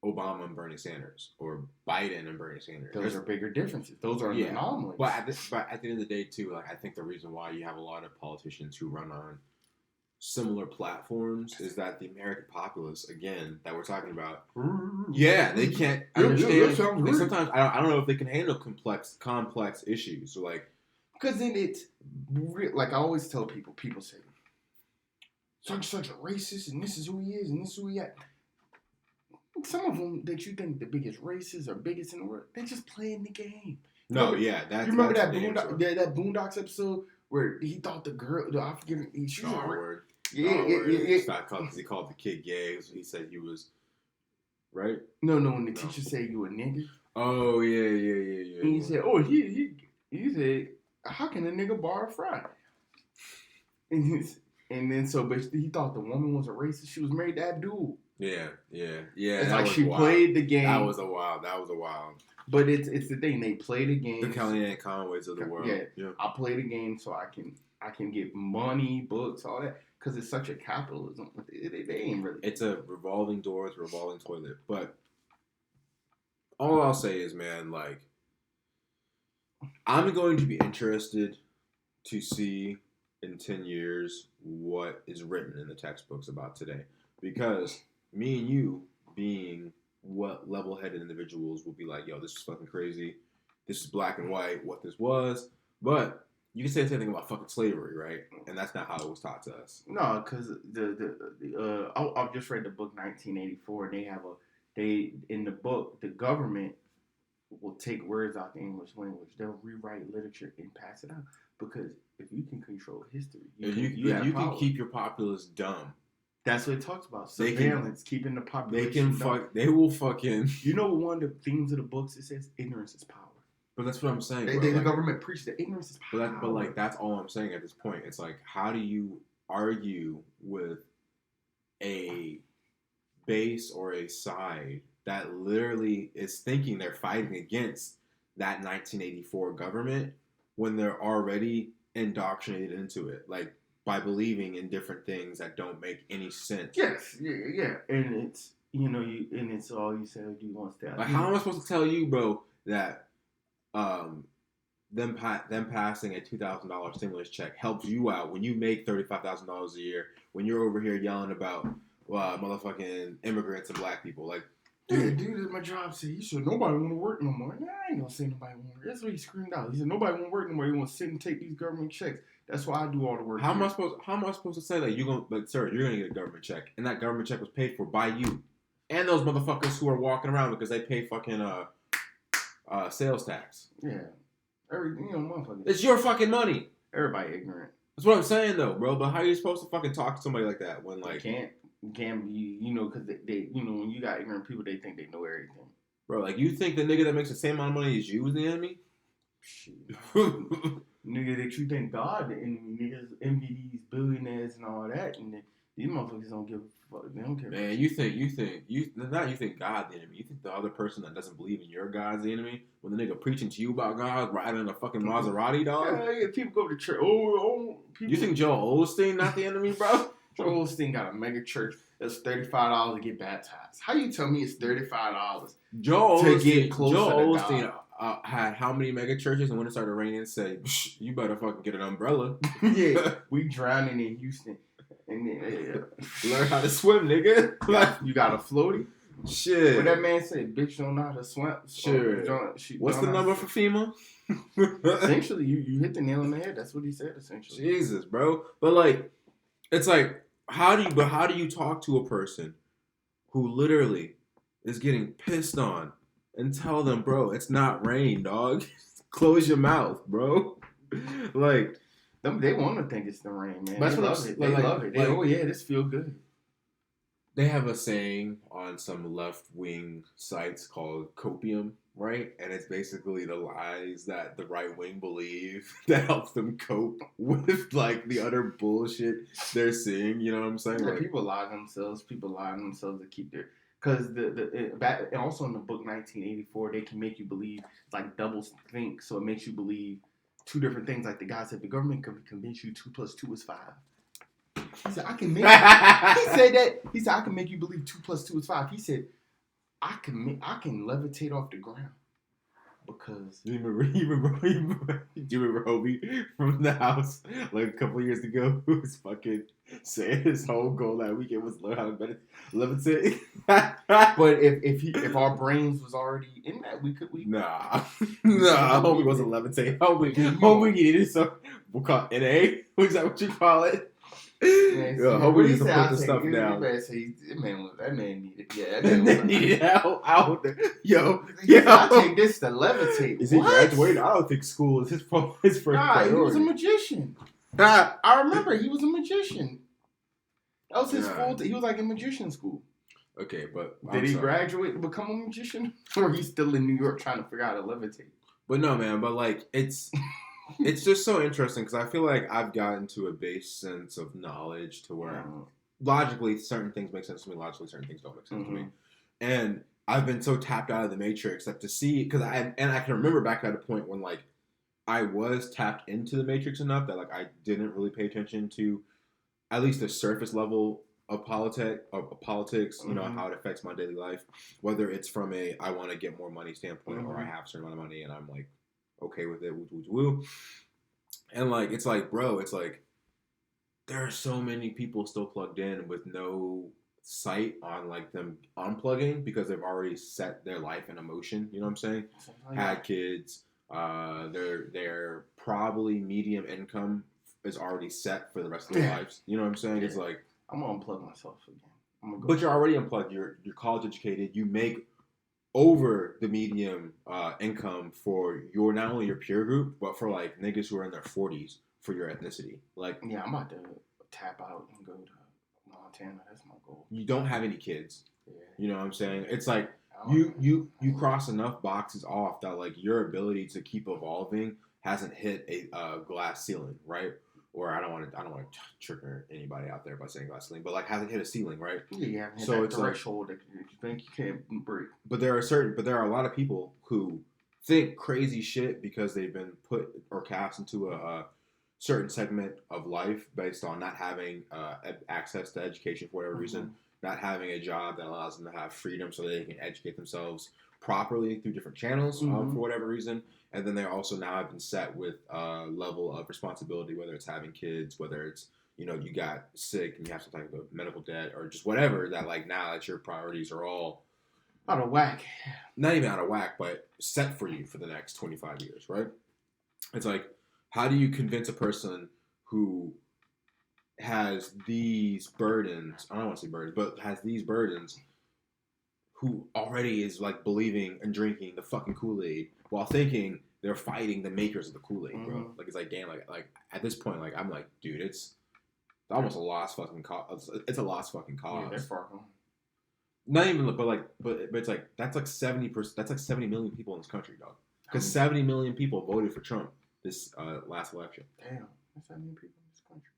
Obama and Bernie Sanders, or Biden and Bernie Sanders? Those are bigger differences. Those are anomalies. But at the end of the day, too, like I think the reason why you have a lot of politicians who run on similar platforms is that the American populace, again, that we're talking about, they can't understand. Sometimes I don't know if they can handle complex issues. So like, because then it's like I always tell people say, such a racist, and this is who he is, and this is who he at. Some of them that you think the biggest racists or biggest in the world, they're just playing the game. No, yeah, that's you remember that's that Boondocks episode where he thought the girl, I forget, she was R-word. Yeah. Because he called the kid gay. So he said he was right. No, when the teacher said you a nigga. Oh yeah. And he said, oh he said, how can a nigga borrow a fry? And then so basically he thought the woman was a racist. She was married to that dude. Yeah. It's like she played the game. That was a wild. But it's the thing, they play the game. The Kellyanne Conways of the world. Yeah. I play the game so I can get money, books, all that, because it's such a capitalism. They ain't really. It's a revolving door. It's a revolving toilet. But all I'll say is, man, like, I'm going to be interested to see in 10 years what is written in the textbooks about today, because me and you being what level-headed individuals will be like, yo, this is fucking crazy. This is black and white, what this was. But you can say the same thing about fucking slavery, right? And that's not how it was taught to us. No, because I've just read the book 1984. In the book, the government will take words out the English language. They'll rewrite literature and pass it out. Because if you can control history, you can keep your populace dumb. That's what it talks about. Surveillance, keeping the population. They will fucking. You know, one of the themes of the books, it says ignorance is power. But that's what I'm saying. The government preaches that ignorance is power. But like that's all I'm saying at this point. It's like, how do you argue with a base or a side that literally is thinking they're fighting against that 1984 government when they're already indoctrinated into it? Like, by believing in different things that don't make any sense. Yes, yeah, and it's and it's all you say. Do you want to? Like, how am I supposed to tell you, bro, that them passing a $2,000 stimulus check helps you out when you make $35,000 a year, when you're over here yelling about motherfucking immigrants and black people, like. Dude, at my job said, he said, nobody want to work no more. Nah, I ain't gonna say nobody want to work. That's what he screamed out. He said, nobody want to work no more. He want to sit and take these government checks. That's why I do all the work. How am I supposed to say that sir, you're gonna get a government check, and that government check was paid for by you and those motherfuckers who are walking around because they pay fucking sales tax. Yeah, motherfuckers. It's your fucking money. Everybody ignorant. That's what I'm saying though, bro. But how are you supposed to fucking talk to somebody like that when like can't be, because they when you got ignorant people, they think they know everything. Bro, like, you think the nigga that makes the same amount of money as you is the enemy? Shit. Nigga, that you think God the enemy. Niggas envy these billionaires and all that, and these motherfuckers don't give a fuck. They don't care. Man, you think God the enemy. You think the other person that doesn't believe in your God's the enemy? When the nigga preaching to you about God, riding in a fucking Maserati, dog? Yeah, people go to church. You think Joel Osteen not the enemy, bro? Joel Osteen got a mega church that's $35 to get baptized. How you tell me it's $35 to get closer Joel to Osteen had how many mega churches, and when it started raining, said, "You better fucking get an umbrella." Yeah, we drowning in Houston, and then learn how to swim, nigga. Like, you got a floaty. Shit. What that man said, bitch don't know how to swim. Sure. What's the number for FEMA? Essentially, you hit the nail on the head. That's what he said. Essentially, Jesus, bro. But like, it's like. How do you talk to a person who literally is getting pissed on and tell them, bro, it's not rain, dog. Close your mouth, bro. Like, they want to think it's the rain, man. That's they what love it. They love it. Oh yeah, this feel good. They have a saying on some left-wing sites called copium, right? And it's basically the lies that the right wing believe that helps them cope with like the utter bullshit they're seeing. You know what I'm saying? Yeah, like, people lie to themselves. People lie to themselves to keep their. Because and also in the book 1984, they can make you believe like double think, so it makes you believe two different things. Like the guy said, the government can convince you 2 + 2 is 5. He said, I can make. He said that. He said, I can make you believe 2 + 2 is 5. He said, I can levitate off the ground because. You remember Hobie from the house like a couple years ago who was fucking saying his whole goal that weekend was learn how to levitate. But if our brains was already in that, we Nah. Hobie wasn't levitating. Hobie needed some. We'll call it NA. Is that what you call it? Yo, hope we used to put the stuff down. That man needed. Yeah, that man needed help out there. Yo, I take this to levitate. Is he graduated? I don't think school is his first priority. He was a magician. I remember he was a magician. That was his fault. He was like in magician school. Okay, but did he graduate to become a magician, or he's still in New York trying to figure out how to levitate? But no, man. But like, it's just so interesting because I feel like I've gotten to a base sense of knowledge to where logically certain things make sense to me, logically certain things don't make sense to me, and I've been so tapped out of the matrix that to see because I can remember back at a point when like I was tapped into the matrix enough that like I didn't really pay attention to at least the surface level of politics, you know, how it affects my daily life, whether it's from a I want to get more money standpoint or I have a certain amount of money and I'm like okay with it, woo. And like it's like, bro, it's like there are so many people still plugged in with no sight on like them unplugging because they've already set their life in motion, you know what I'm saying? Had kids, their probably medium income is already set for the rest of their lives. You know what I'm saying? It's like I'm gonna unplug myself again. But you're already unplugged. You're college educated. You make over the medium income for your not only your peer group, but for like niggas who are in their 40s for your ethnicity. Like yeah, I'm about to tap out and go to Montana. That's my goal. You don't have any kids. Yeah. You know what I'm saying? It's like you cross enough boxes off that like your ability to keep evolving hasn't hit a glass ceiling, right? Or I don't want to trigger anybody out there by saying glass ceiling, but like hasn't hit a ceiling, right? Yeah, so it's threshold that you think you can't break. But there are a lot of people who think crazy shit because they've been put or cast into a certain segment of life based on not having access to education for whatever reason, not having a job that allows them to have freedom so that they can educate themselves properly through different channels for whatever reason. And then they also now have been set with a level of responsibility, whether it's having kids, whether it's, you know, you got sick and you have some type of medical debt or just whatever that like now that your priorities are all out of whack. Not even out of whack, but set for you for the next 25 years, right? It's like, how do you convince a person who has these burdens, I don't want to say burdens, but has these burdens who already is like believing and drinking the fucking Kool-Aid while thinking they're fighting the makers of the Kool-Aid, bro. Like it's like damn, like at this point, like I'm like, dude, it's almost a lost fucking cause. It's a lost fucking cause. Yeah, they're far gone. Not even, but it's like that's like 70%. That's like 70 million people in this country, dog. Because 70 million people voted for Trump this last election. Damn, that's 70 people in this country.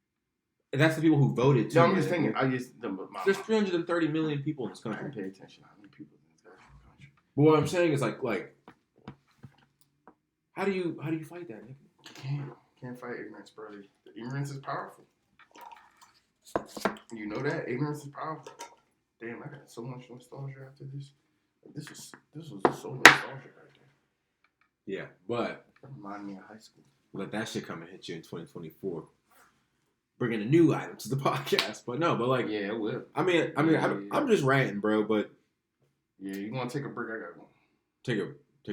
And that's the people who voted. Too, no, I'm just thinking. There's 330 million people in this country. I don't pay attention to how many people in this country. But what I'm saying is like, how do you fight that, nigga? Can't fight ignorance, brother. Ignorance is powerful. You know that ignorance is powerful. Damn, I got so much nostalgia after this. This was so nostalgic right there. Yeah, but that reminded me of high school. Let that shit come and hit you in 2024. Bringing a new item to the podcast, but like yeah, it will. I'm just ranting, bro. But yeah, you want to take a break? I got one. Take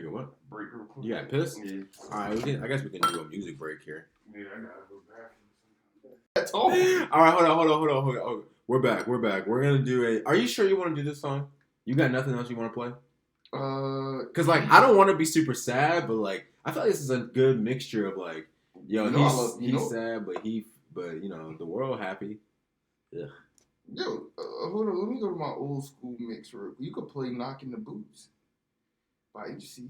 a what? Break real quick. You got pissed? Yeah. All right, I guess we can do a music break here. Yeah, I gotta go bathroom. That's all. All right, hold on. We're back. We're gonna do Are you sure you want to do this song? You got nothing else you want to play? Cause like I don't want to be super sad, but like I feel like this is a good mixture of like, yo, he's sad, but you know the world happy. Yeah. Yo, hold on. Let me go to my old school mix. You could play "Knocking the Boots" by HC.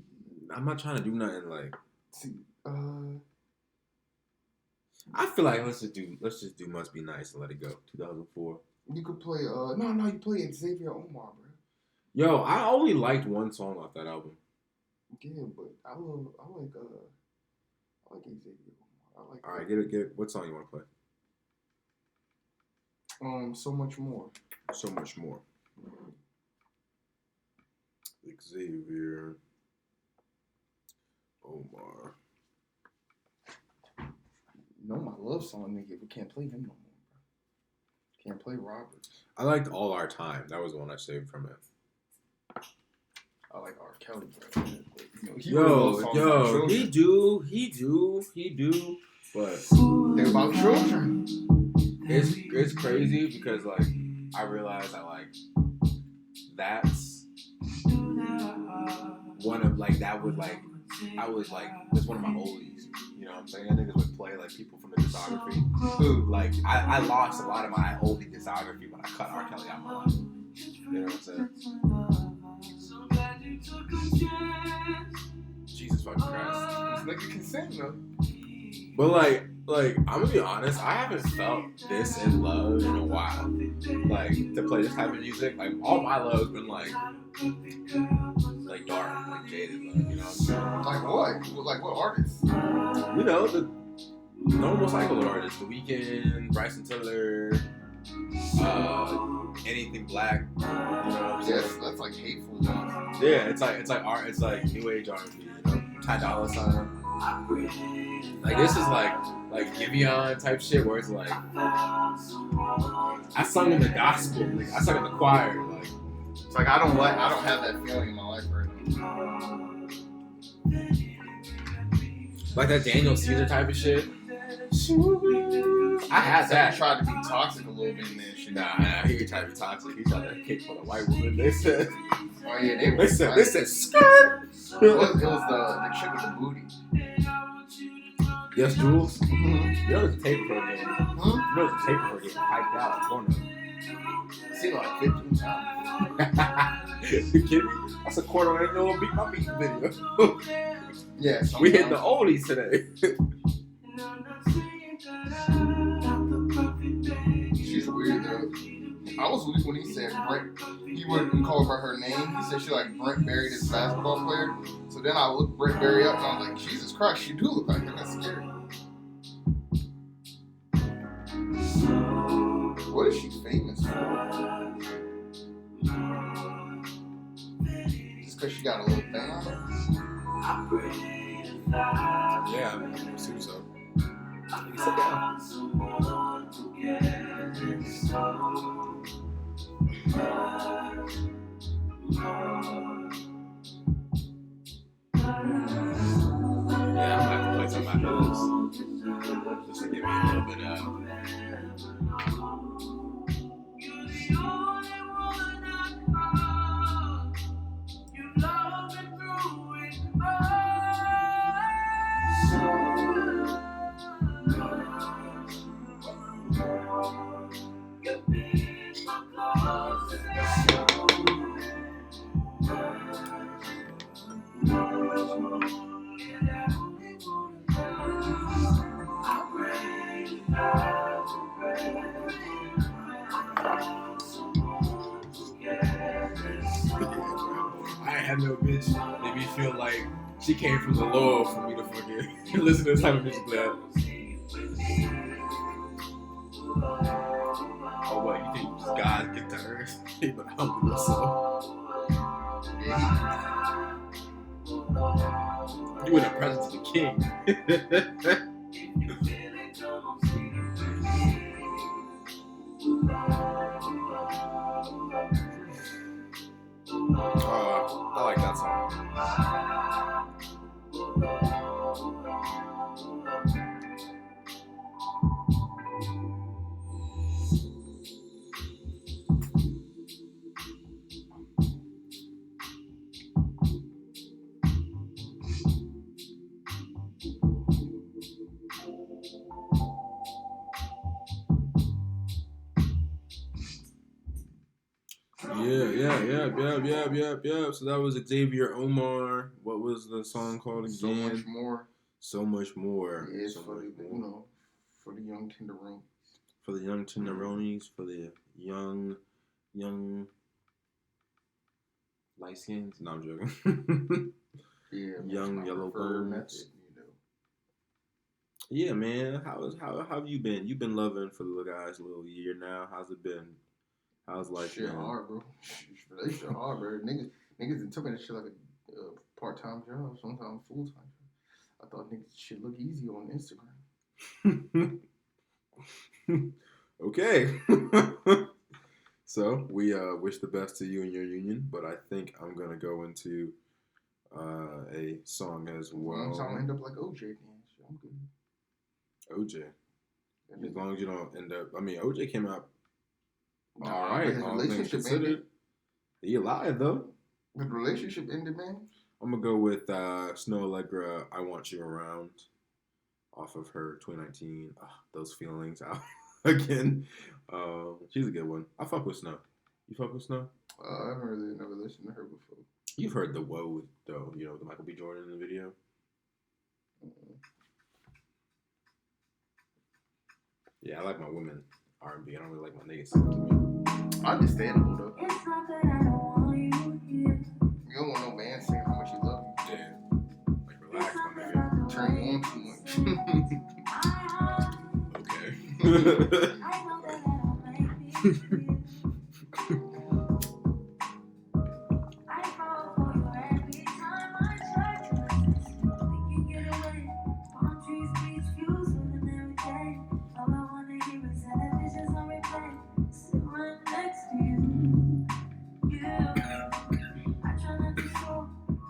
I'm not trying to do nothing like. See, I feel like let's just do "Must Be Nice" and let it go. 2004. You could play. No, you play Xavier Omär, bro. Yo, I only liked one song off that album. Yeah, but I like Xavier Omär. All right, get it. What song you want to play? So Much More. So Much More. Xavier Omär. You know my love song, nigga. We can't play him no more, bro. Can't play Roberts. I liked All Our Time. That was the one I saved from it. I like R. Kelly, bro. Yo, he do. But they're about children. it's crazy because like I realized that like that's one of like that was like I was like that's one of my oldies. You know what I'm saying? Niggas would play like people from the discography. Who like I lost a lot of my oldie discography when I cut R. Kelly out of my life. You know what I'm saying? Jesus fucking Christ. This nigga can sing though. But like I'm gonna be honest, I haven't felt this in love in a while. Like to play this type of music, like all my love's been like dark, like jaded love. You know what I'm saying? Like what? Like what artists? You know the normal cycle of artists: The Weeknd, Bryson Tiller, anything black. You know what I'm saying? Yes, that's like hateful. Though. Yeah, it's like art. It's like new age R&B. You know, Ty Dolla $ign. Like this is like Giveon type shit where it's like I sung in the gospel, like I sung in the choir, like it's like I don't have that feeling in my life right now. Like that Daniel Caesar type of shit. I had that. He tried to be toxic a little bit in that shit. Nah, he tried to be toxic. He tried to kick for the white woman. They said. Oh yeah, they said skirt. It was the chick with the booty. Yes, Jules. Mm-hmm. You know the tape for her getting, you know the tape for her getting hyped out on porno. Seen like 15 times. You kidding me? That's a quarter ain't no beat my beat video. Yeah, we hit the oldies today. She's weird though. I was weak when he said Brent. He wouldn't call her by her name. He said she like Brent Berry, this basketball player. So then I looked Brent Berry up and I was like, Jesus Christ, she do look like her. That's scary. What is she famous for? Just because she got a little thing on her? Yeah, I assume so. You sit down. Yeah, I'm gonna have to play some after this. Just to give me a little bit of. I ain't had no bitch make me feel like she came from the Lord for me to fucking listen to this type of music like oh, what, you think God get to earth? He would humble himself. You in the presence of the king. I like that song. Yeah. So that was Xavier Omär. What was the song called again? So much more. So much more. Yeah, it's so for much the, more. you know, for the young tenderoni. For the young tenderonis, for the young light skins. No, I'm joking. Yeah, young yellow bones. Method, you know. Yeah, man. How have you been? You've been loving for the little guys a little year now. How's it been? How's life shit been? Hard, bro. That shit hard, bro. Niggas took me that shit like a part-time job, sometimes full-time. I thought niggas shit look easy on Instagram. Okay. So we wish the best to you and your union, but I think I'm gonna go into a song as well. I'm trying to end up like OJ then. I'm good. OJ. As long as you don't end up. I mean, OJ came out all Nah, right. his All things relationship considered. ended. He alive though. The relationship ended, man. I'm gonna go with Snoh Aalegra. I Want You Around, off of her 2019. Those feelings out again. She's a good one. I fuck with Snoh. You fuck with Snoh? I haven't really never listened to her before. You've heard the woe though. You know the Michael B. Jordan in the video. Yeah, I like my women R&B. I don't really like my niggas singing to me. Understandable though. It's not that I don't want you here. You don't want no man saying how much you love you. Yeah. Like relax, my nigga. Turn you on too much. Okay. I know that I don't make me feel. I fall for you every time I try to resist you. We can get away. Palm trees, beach views with an every day. All I wanna hear is televisions on replay. Sit right next to you. I try not to show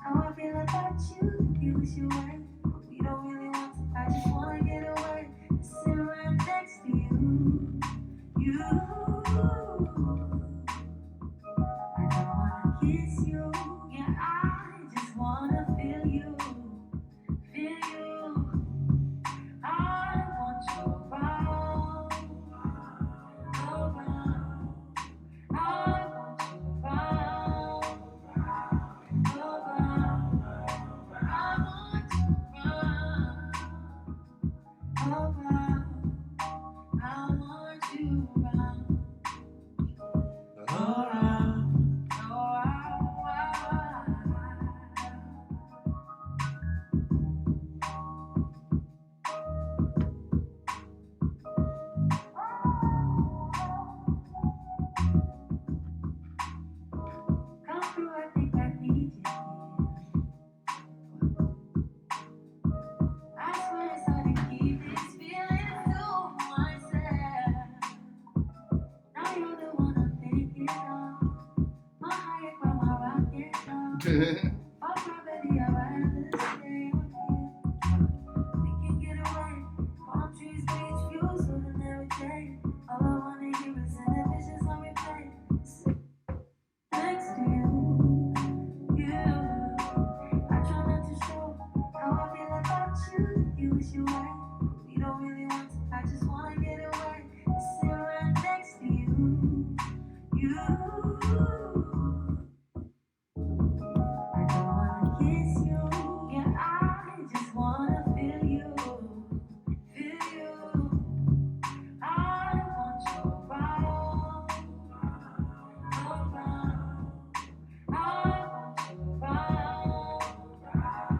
how I feel about you. You wish you were, but we don't really want to. I just wanna get away. Sit right next to you. I don't wanna kiss you. Yeah, I just wanna feel you. Feel you. I want you around. Around. I want you around. Around. I want you around. Around. I want you around. Come through, I think I need you. I swear it's hard to keep these feelings to myself. Now you're the one I'm thinking of. My higher ground, my rocket down. My property, I'd rather stay on here. We can get away. Palm trees, beach views with an every day. All I wanna hear is televisions on replay. Sit next to you. I try not to show how I feel about you. You wish you were, but we don't really want to. I just wanna get away. Sit right next to you. I don't wanna kiss you. Yeah, I just wanna feel you. Feel you. I want you around. Around. I want you around. Around.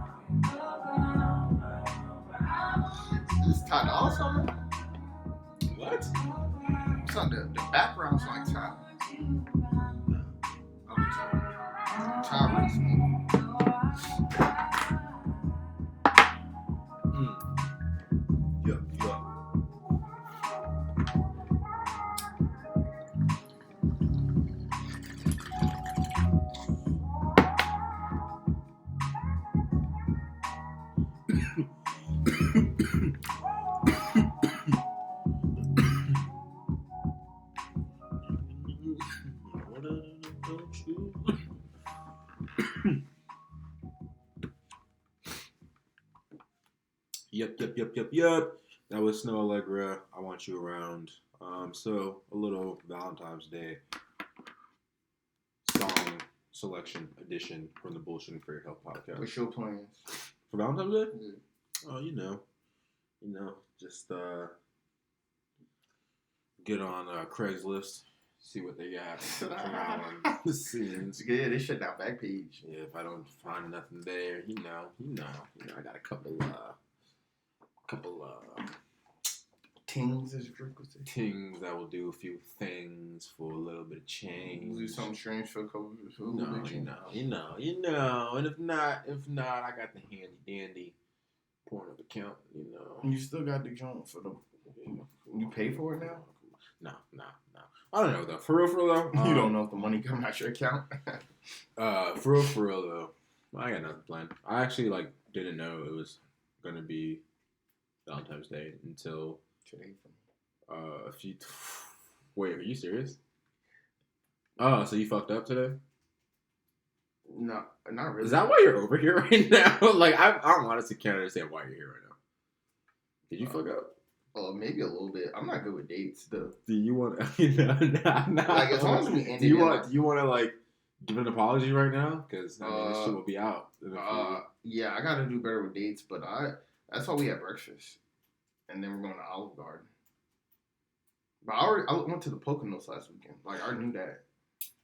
I want you It's Todd also, man. What? It's not the background's like Todd. Tyrese, man. Yup. Yep. That was Snoh Aalegra. I Want You Around. So a little Valentine's Day song selection edition from the Bullshitting for Your Health podcast. What's your plans? For Valentine's Day? Yeah. Oh, just get on Craigslist, see what they got around the scenes. Yeah, they shut down Backpage. Yeah, if I don't find nothing there, I got a couple Tings, as Drake would say. things that will do a few things for a little bit of change. Do something strange for a couple of You know. And if not, I got the handy dandy porn of account. You still got the joint for the. You pay for it now? No. I don't know though. For real though. You don't know if the money coming out your account. For real though. I got nothing planned. I actually didn't know it was gonna be Valentine's Day until Today A few. Wait, are you serious? Oh, so you fucked up today? No, not really. Is that why you're over here right now? Like, I honestly can't understand why you're here right now. Did you fuck up? Maybe a little bit. I'm not good with dates though. Do you want? No. Like as long as we end Do it. you want to like give an apology right now? Because I mean, this shit will be out. Yeah, I gotta do better with dates, but that's why we had breakfast, and then we're going to Olive Garden. But I went to the Poconos last weekend. Like I knew that.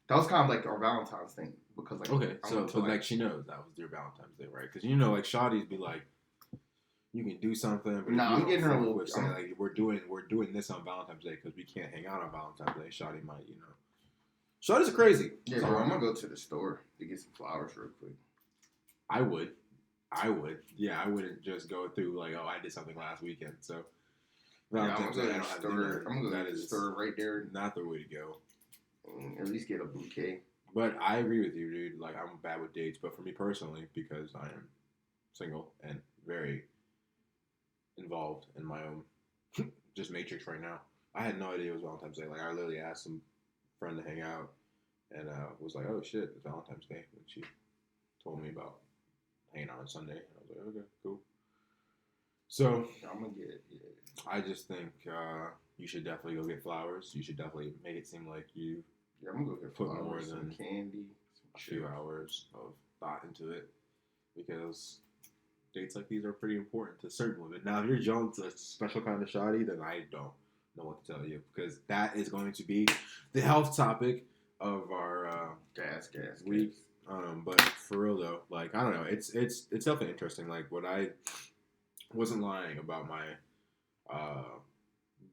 That was kind of like our Valentine's thing because like okay, so like she knows that was their Valentine's Day, right? Because you know, like shawty's be like, you can do something. But nah, I'm getting her a little. Saying like we're doing this on Valentine's Day because we can't hang out on Valentine's Day. Shawty might, you know. Shawty's crazy. Yeah, bro, I'm gonna go to the store to get some flowers real quick. I would. Yeah, I wouldn't just go through like, oh, I did something last weekend, so. Valentine's Day, I'm gonna go to the store right there. Not the way to go. At least get a bouquet. But I agree with you, dude. Like, I'm bad with dates, but for me personally, because I am single and very involved in my own just matrix right now, I had no idea it was Valentine's Day. Like, I literally asked some friend to hang out and was like, oh shit, it's Valentine's Day. And she told me about hanging out on Sunday. And I was like, okay, cool. So, I'm gonna get it. Yeah. I just think you should definitely go get flowers. You should definitely make it seem like you. Yeah, I'm gonna go get put flowers, more some than candy, a few hours of thought into it, because dates like these are pretty important to certain women. Now, if you're Jones, a special kind of shoddy, then I don't know what to tell you, because that is going to be the health topic of our gas week. But for real though, like I don't know, it's definitely interesting. Like what I wasn't lying about my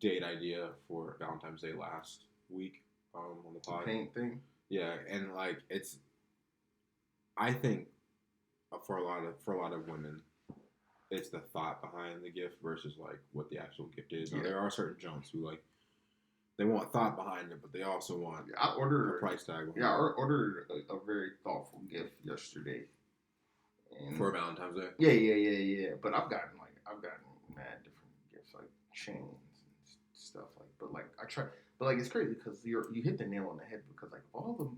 date idea for Valentine's Day last week on the pod. Paint thing. Yeah, and like I think for a lot of women, it's the thought behind the gift versus like what the actual gift is. Now, there are certain junks who like they want thought behind it, but they also want I ordered a price tag. Yeah, I ordered a very thoughtful gift yesterday. And for Valentine's Day. Yeah. But I've gotten mad different gifts like chains and stuff but it's crazy because you hit the nail on the head because like all the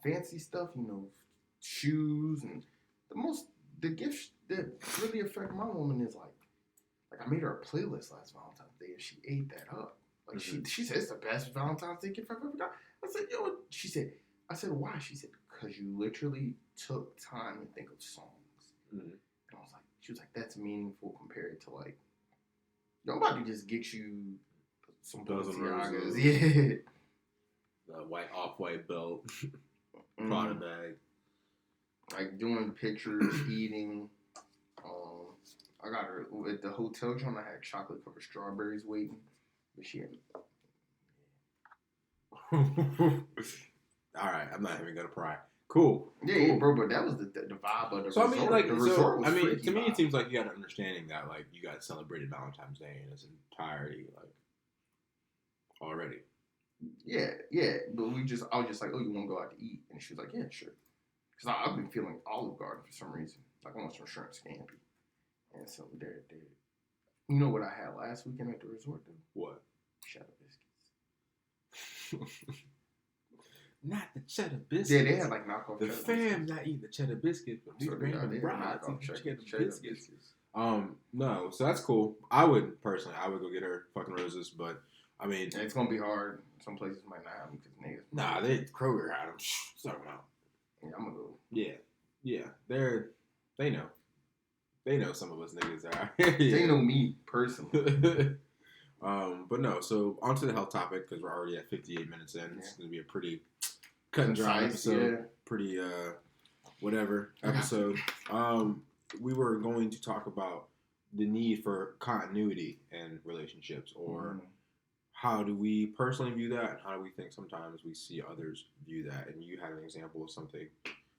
fancy stuff, you know, shoes and the gifts that really affect my woman is like I made her a playlist last Valentine's Day and she ate that up. Like she said it's the best Valentine's Day gift I've ever got. I said, yo, I said, why? She said, because you literally took time to think of songs. Mm-hmm. And I was like, she was like, that's meaningful compared to like, yo, I'm about to just get you some Balenciagas. Yeah. The off-white belt, Prada bag. Like doing pictures, eating. I got her at the hotel joint. I had chocolate covered strawberries waiting, but she had. All right, I'm not even gonna pry. Cool. Yeah, bro, but that was the vibe of the resort. I mean, like, the resort was to me, it seems like you got an understanding that like you guys celebrated Valentine's Day in its entirety, like already. Yeah, but I was just like, oh, you want to go out to eat? And she was like, yeah, sure. Because I've been feeling Olive Garden for some reason. Like I want some shrimp scampi. And so there. You know what I had last weekend at the resort though? What? Cheddar biscuits. Not the cheddar biscuits. Yeah, they had like knockoff. The fam not eating the cheddar biscuits, but we random brides eating cheddar biscuits. No, so that's cool. I would go get her fucking roses, but I mean, it's gonna be hard. Some places might not have them because niggas. Nah, Kroger had them. Sorry about. Yeah, I'm gonna go. Yeah, they know. They know some of us niggas are. They know me personally. But no. So onto the health topic because we're already at 58 minutes in. It's gonna be a pretty cut and dry episode. Pretty whatever episode. We were going to talk about the need for continuity in relationships, or how do we personally view that, and how do we think sometimes we see others view that? And you had an example of something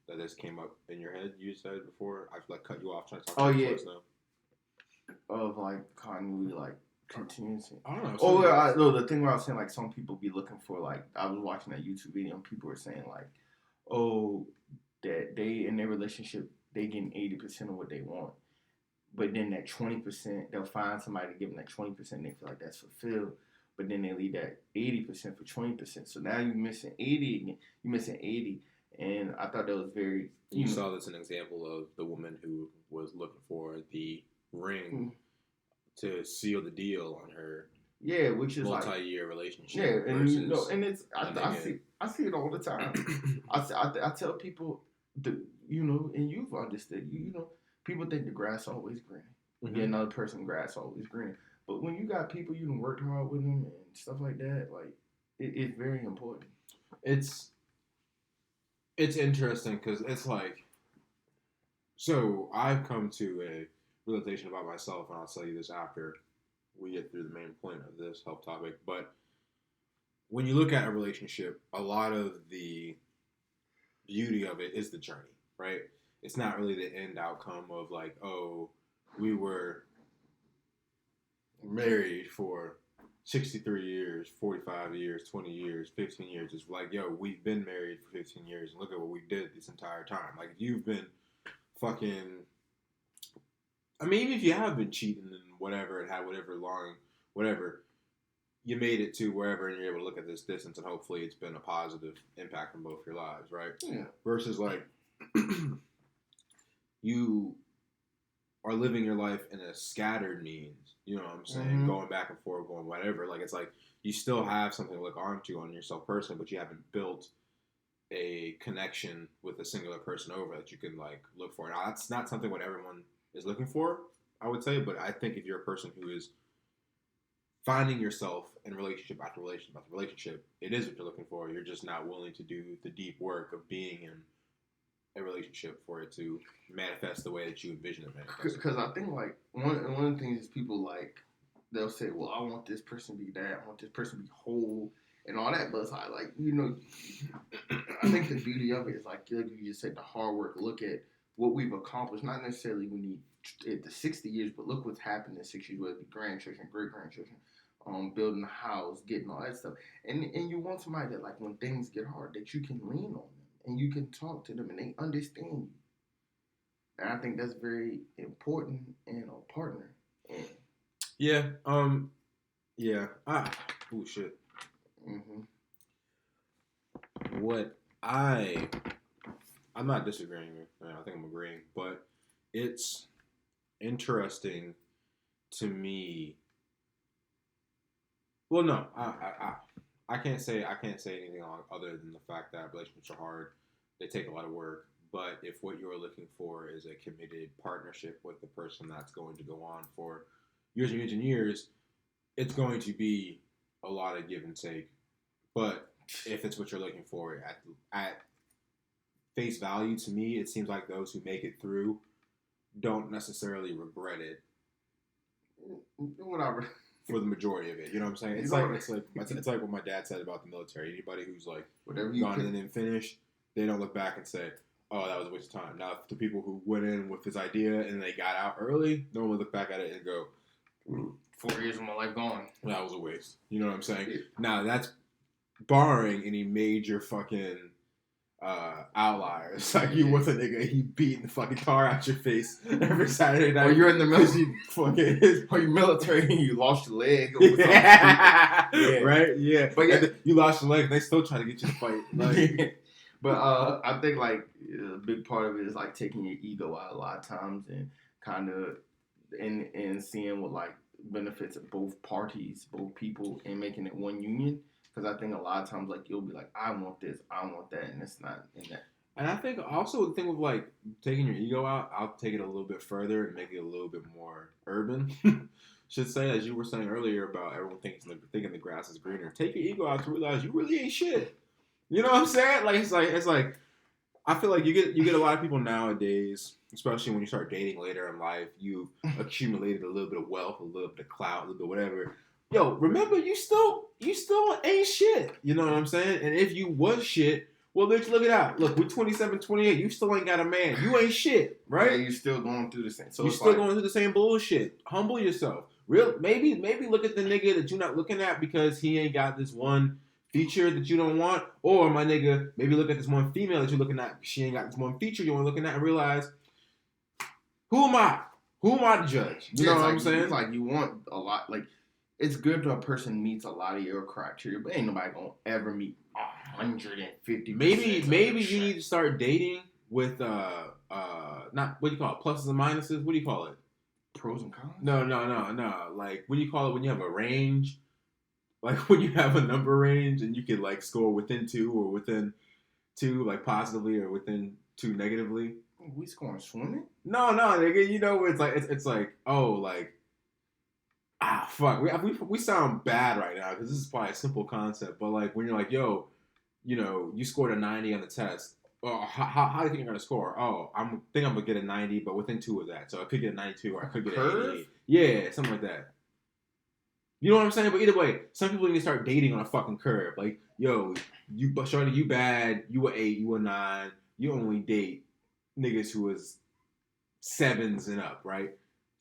that just came up in your head. You said before. I've like cut you off trying to talk about this now. Of like continuity, like continuity. I don't know. No, the thing where I was saying like some people be looking for like I was watching that YouTube video and people were saying like, oh, that they in their relationship they getting 80% of what they want, but then that 20% they'll find somebody to give them that 20% and they feel like that's fulfilled. but then they leave that 80% for 20%. So now you're missing 80 again. You're missing 80. And I thought that was very... You saw this an example of the woman who was looking for the ring to seal the deal on her which is multi-year relationship. Yeah, and and it's I see it all the time. I tell people and you've understood, people think the grass always green. Mm-hmm. Yeah, another person grass always green. But when you got people you done worked hard with them and stuff like that, like it's very important. It's interesting because it's like, so I've come to a realization about myself, and I'll tell you this after we get through the main point of this health topic. But when you look at a relationship, a lot of the beauty of it is the journey, right? It's not really the end outcome of like, oh, we were married for 63 years, 45 years, 20 years, 15 years. It's like, yo, we've been married for 15 years, and look at what we did this entire time. Like, you've been fucking... I mean, even if you have been cheating and whatever, and had whatever, you made it to wherever, and you're able to look at this distance, and hopefully it's been a positive impact on both your lives, right? Yeah. Versus, like, you are living your life in a scattered means, you know what I'm saying? Mm-hmm. Going back and forth, going whatever. Like, it's like you still have something to look onto on yourself personally, but you haven't built a connection with a singular person over that you can, like, look for. Now, that's not something what everyone is looking for, I would say, but I think if you're a person who is finding yourself in relationship after relationship after relationship, it is what you're looking for. You're just not willing to do the deep work of being in a relationship for it to manifest the way that you envision it manifesting. Because I think, like, one of the things is people, like, they'll say, well, I want this person to be that, I want this person to be whole, and all that, but it's like, I think the beauty of it is, like you just said, the hard work, look at what we've accomplished, not necessarily we need the 60 years, but look what's happened in 6 years, whether it be grandchildren, great-grandchildren, building a house, getting all that stuff. And you want somebody that, like, when things get hard, that you can lean on them, and you can talk to them, and they understand you. And I think that's very important in a partner. Yeah. Yeah. Oh, shit. Mm-hmm. What I'm not disagreeing with. I think I'm agreeing, but it's interesting to me. Well, no, I can't say anything other than the fact that relationships are hard. They take a lot of work. But if what you're looking for is a committed partnership with the person that's going to go on for years and years and years, it's going to be a lot of give and take. But if it's what you're looking for, at face value, to me, it seems like those who make it through don't necessarily regret it. Whatever. For the majority of it, you know what I'm saying? It's like what my dad said about the military. Anybody who's like gone in and finished, they don't look back and say, oh, that was a waste of time. Now, the people who went in with this idea and they got out early, no one would look back at it and go, 4 years of my life gone. That was a waste. You know what I'm saying? Yeah. Now, that's barring any major fucking outliers. Like, you with a nigga, he beating the fucking tar out your face every Saturday night. Or you're in the military, or you're military and you lost your leg. Or yeah. Right? Yeah. But yeah, you lost your leg and they still try to get you to fight. Like, But I think, like, a big part of it is, like, taking your ego out a lot of times and kind of and seeing what, like, benefits of both parties, both people, and making it one union. Because I think a lot of times, like, you'll be like, I want this, I want that, and it's not in that. And I think also the thing with, like, taking your ego out, I'll take it a little bit further and make it a little bit more urban. Should say, as you were saying earlier about everyone thinking the grass is greener. Take your ego out to realize you really ain't shit. You know what I'm saying? Like, it's like I feel like you get a lot of people nowadays, especially when you start dating later in life, you've accumulated a little bit of wealth, a little bit of clout, a little bit of whatever. Yo, remember, you still ain't shit. You know what I'm saying? And if you was shit, well, bitch, look it out. Look, we're 27, 28. You still ain't got a man. You ain't shit, right? Yeah, you're still going through the same. So you're still going through the same bullshit. Humble yourself. Maybe look at the nigga that you're not looking at because he ain't got this one feature that you don't want, or my nigga, maybe look at this one female that you're looking at. She ain't got this one feature you want looking at and realize, who am I? Who am I to judge? You know what I'm saying? It's like you want a lot. Like, it's good that a person meets a lot of your criteria, but ain't nobody gonna ever meet 150. Maybe you need to start dating with not what do you call it, pluses and minuses. What do you call it? Pros and cons. No. Like what do you call it when you have a range? Like when you have a number range and you can like score within 2 or within 2 like positively or within 2 negatively. We scoring swimming? No, nigga. You know it's like it's like oh like fuck. We sound bad right now because this is probably a simple concept, but like when you're like yo, you know you scored a 90 on the test. Oh, how do you think you're gonna score? Oh, I'm gonna get a 90, but within 2 of that, so I could get a 92 or I could get an 88. Yeah, something like that. You know what I'm saying? But either way, some people need to start dating on a fucking curve. Like, yo, shorty, you bad. You a 8, you a 9. You only date niggas who was 7s and up, right?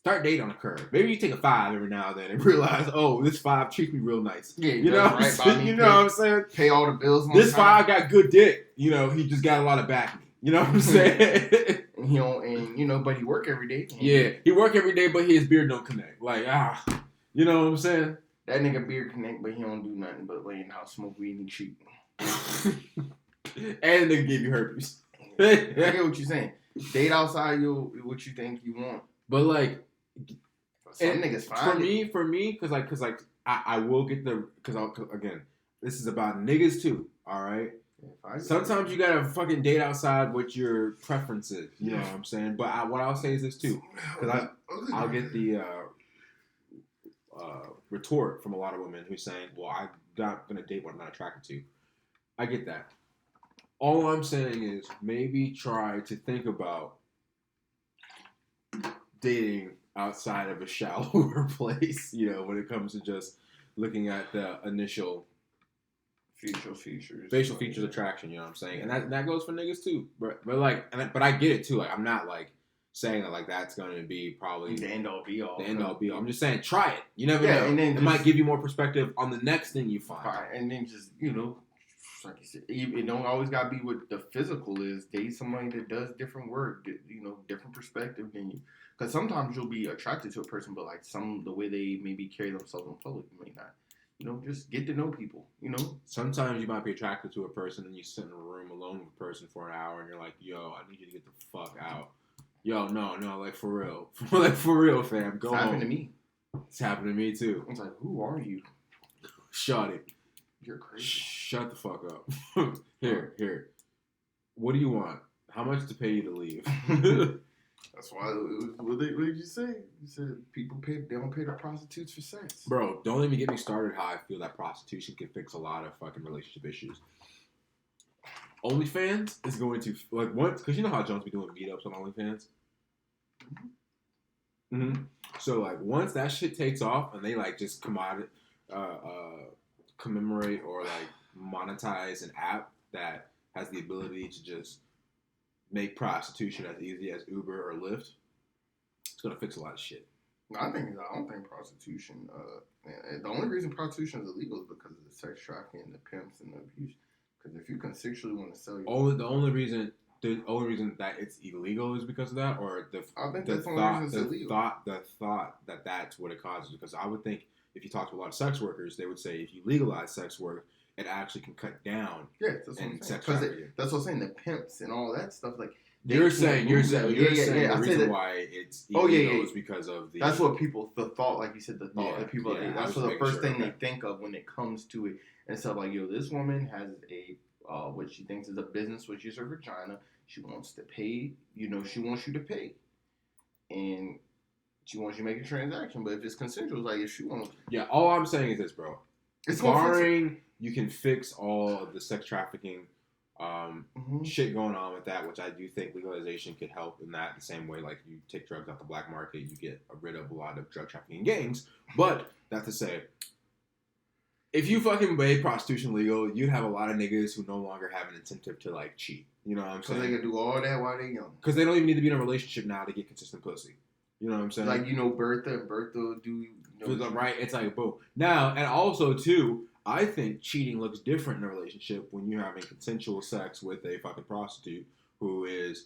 Start dating on a curve. Maybe you take a 5 every now and then and realize, oh, this 5 treats me real nice. Yeah, you know what I'm saying? You know what I'm saying? Pay all the bills. This 5 got good dick. You know, he just got a lot of backing. You know what I'm saying? And he don't, and you know, but he work every day. Yeah, he work every day, but his beard don't connect. Like you know what I'm saying? That nigga beard connect, but he don't do nothing but lay in the house, smoke weed, and cheat. And they give you herpes. I get what you're saying. Date outside what you think you want. But like, some niggas fine. For me, cause I will get cause again, this is about niggas too. All right. Sometimes you gotta fucking date outside what your preference is. You know what I'm saying? But what I'll say is this too, cause I'll get the retort from a lot of women who's saying, well, I'm not going to date what I'm not attracted to. I get that. All I'm saying is maybe try to think about dating outside of a shallower place, you know, when it comes to just looking at the initial facial features attraction, you know what I'm saying? And that goes for niggas too. But I get it too. Like, I'm not like saying that like that's going to be probably the end all be all. I'm just saying try it. You never know. And then it might give you more perspective on the next thing you find. And then just, you know, like you said, it don't always got to be what the physical is. Date somebody that does different work, you know, different perspective than you. Because sometimes you'll be attracted to a person, but like the way they maybe carry themselves in public, you may not. You know, just get to know people, you know? Sometimes you might be attracted to a person and you sit in a room alone with a person for an hour and you're like, yo, I need you to get the fuck out. Yo, no, like for real. Like for real, fam. Go home. It's happened to me. It's happened to me too. I was like, who are you? Shut it. You're crazy. Shut the fuck up. Here. What do you want? How much to pay you to leave? That's why. What did you say? You said people they don't pay their prostitutes for sex. Bro, don't even get me started how I feel that prostitution can fix a lot of fucking relationship issues. OnlyFans is going to like once because you know how Jones be doing meetups on OnlyFans. Mm-hmm. So like once that shit takes off and they like just commemorate or like monetize an app that has the ability to just make prostitution as easy as Uber or Lyft, it's gonna fix a lot of shit. I don't think prostitution. The only reason prostitution is illegal is because of the sex trafficking, and the pimps, and the abuse. Because if you consensually want to sell your the only reason that it's illegal is because of that, or the thought that that's what it causes. Because I would think if you talk to a lot of sex workers, they would say if you legalize sex work, it actually can cut down. Yeah, that's what I'm saying. That's what I'm saying. The pimps and all that stuff, like you're saying the reason why it's illegal is because of the. That's what people thought, like you said, the thought that people. That's what the first thing they think of when it comes to it, and stuff like yo, this woman has a what she thinks is a business, which is her vagina. She wants to pay. You know, she wants you to pay, and she wants you to make a transaction. But if it's consensual, like if she wants. Yeah, all I'm saying is this, bro. It's barring. You can fix all of the sex trafficking shit going on with that, which I do think legalization could help in that the same way. Like you take drugs off the black market, you get rid of a lot of drug trafficking gangs. But that to say, if you fucking made prostitution legal, you'd have a lot of niggas who no longer have an incentive to like cheat. You know what I'm saying? Because they can do all that while they young. Because they don't even need to be in a relationship now to get consistent pussy. You know what I'm saying? Like Bertha do. Right? It's like boom. Now and also too. I think cheating looks different in a relationship when you're having consensual sex with a fucking prostitute who is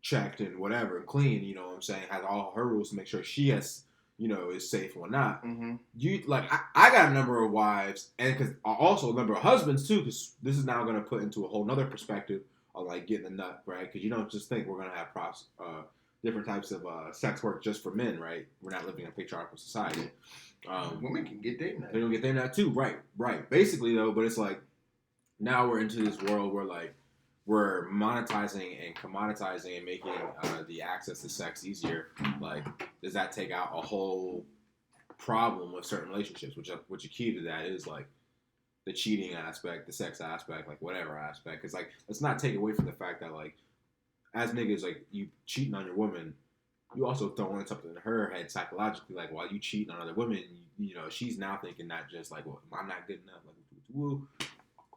checked and whatever, clean, you know what I'm saying, has all her rules to make sure she has is safe or not. Mm-hmm. You like I got a number of wives, and because also a number of husbands too, because this is now going to put into a whole nother perspective on like getting a nut, right? Because you don't just think we're going to have different types of sex work just for men, right? We're not living in a patriarchal society. Women can get their nut. They don't get their nut too, right. Basically though, but it's like now we're into this world where like we're monetizing and commoditizing and making the access to sex easier. Like, does that take out a whole problem with certain relationships? Which a key to that is like the cheating aspect, the sex aspect, like whatever aspect. Because like, let's not take away from the fact that like, as niggas, like you cheating on your woman, you also throwing something in her head psychologically. Like while you cheating on other women, she's now thinking not just like, well, I'm not good enough, like woo,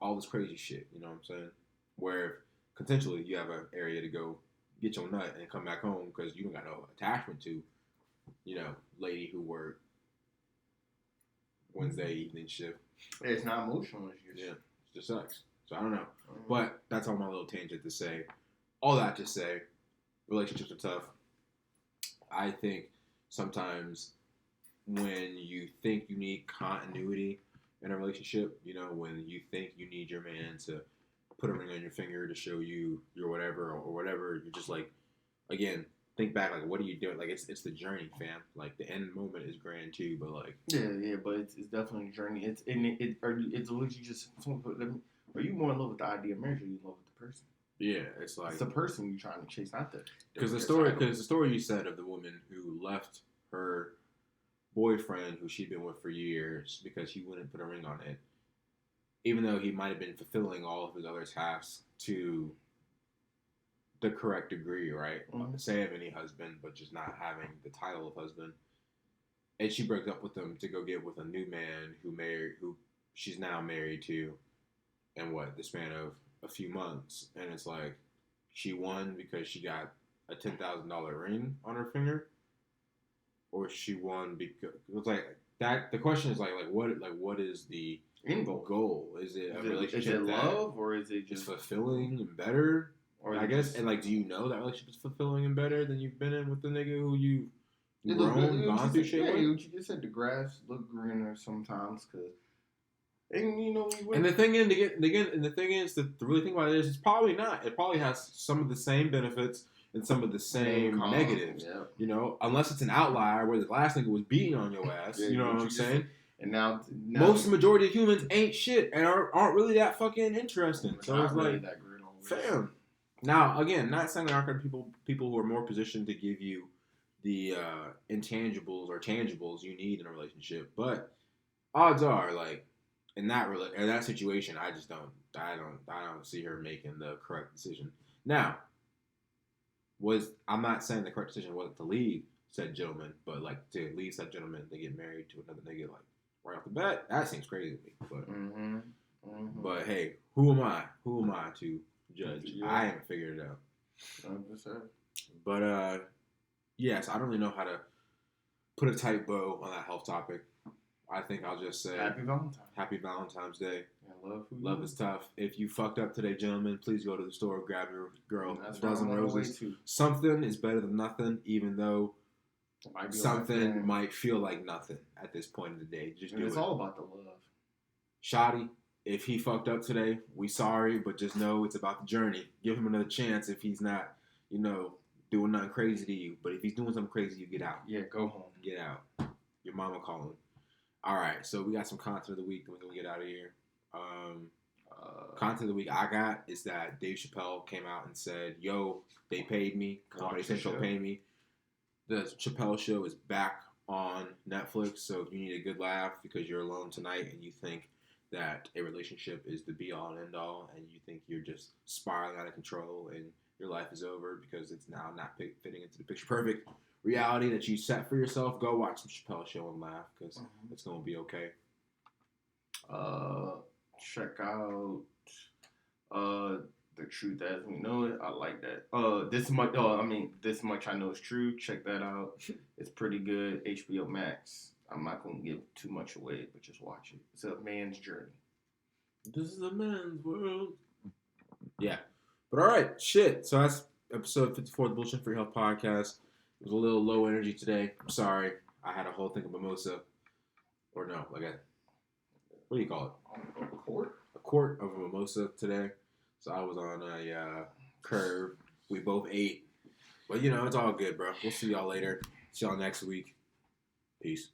all this crazy shit. You know what I'm saying? Where potentially you have an area to go get your nut and come back home because you don't got no attachment to, lady who worked Wednesday evening shift. It's not emotional. Yeah, it's just sucks. So I don't know. But that's all my little tangent to say. All that to say, relationships are tough. I think sometimes when you think you need continuity in a relationship, when you think you need your man to put a ring on your finger to show you your whatever or whatever, you're just like, again, think back, like, what are you doing? Like, it's the journey, fam. Like, the end moment is grand too, but like, yeah, but it's definitely a journey. It's what you just. Are you more in love with the idea of marriage, or are you in love with the person? Yeah, it's like it's the person you're trying to chase, not the. Because the story you said of the woman who left her boyfriend, who she'd been with for years, because he wouldn't put a ring on it, even though he might have been fulfilling all of his other tasks to the correct degree, right? Mm-hmm. Say of any husband, but just not having the title of husband. And she broke up with him to go get with a new man who she's now married to, in the span of a few months. And it's like, she won because she got a $10,000 ring on her finger, or she won because it's like that. The question is like what is the end goal? Is it a relationship? Is it love, or is it just fulfilling and better? Or I guess, and like, do you know that relationship is fulfilling and better than you've been in with the nigga who you've gone through shit with? Yeah, what you just said, the grass look greener sometimes, cause. And the thing is, the really thing about it is, it's probably not. It probably has some of the same benefits and some of the same negatives. Yeah. Unless it's an outlier where the last nigga was beating on your ass. Yeah, you know what I'm saying? And now most majority of humans ain't shit and aren't really that fucking interesting. So it's really like, that great fam. Now, again, not saying there aren't going to be people who are more positioned to give you the intangibles or tangibles you need in a relationship, but odds are, like, in that situation, I don't see her making the correct decision. Now, I'm not saying the correct decision wasn't to leave said gentleman, but like to leave said gentleman to get married to another nigga, like right off the bat, that seems crazy to me. But but hey, who am I? Who am I to judge? Yeah. I haven't figured it out. 100%. But yes, I don't really know how to put a tight bow on that health topic. I think I'll just say Happy Valentine's Day. Yeah, love is tough. If you fucked up today, gentlemen, please go to the store, grab your girl a dozen roses. Something is better than nothing, even though something might feel like nothing at this point in the day. Just do it. It's all about the love. Shoddy, if he fucked up today, we sorry, but just know it's about the journey. Give him another chance if he's not, doing nothing crazy to you. But if he's doing something crazy, you get out. Yeah, go home. Get out. Your mama calling. All right, so we got some content of the week, and we're going to get out of here. Content of the week I got is that Dave Chappelle came out and said, yo, they paid me. Comedy Central paid me. The Chappelle Show is back on Netflix, so if you need a good laugh because you're alone tonight and you think that a relationship is the be-all and end-all, and you think you're just spiraling out of control and your life is over because it's now not fitting into the picture-perfect reality that you set for yourself, go watch some Chappelle Show and laugh because it's going to be okay. Check out The Truth As We Know It. I like that. This much I know is true. Check that out. It's pretty good. HBO Max. I'm not going to give too much away, but just watch it. It's a man's journey. This is a man's world. Yeah. But all right, shit. So that's episode 54 of the Bullshit Free Health Podcast. It was a little low energy today. I'm sorry. I had a whole thing of mimosa, or no, like what do you call it? A quart of mimosa today. So I was on a curve. We both ate. But, it's all good, bro. We'll see y'all later. See y'all next week. Peace.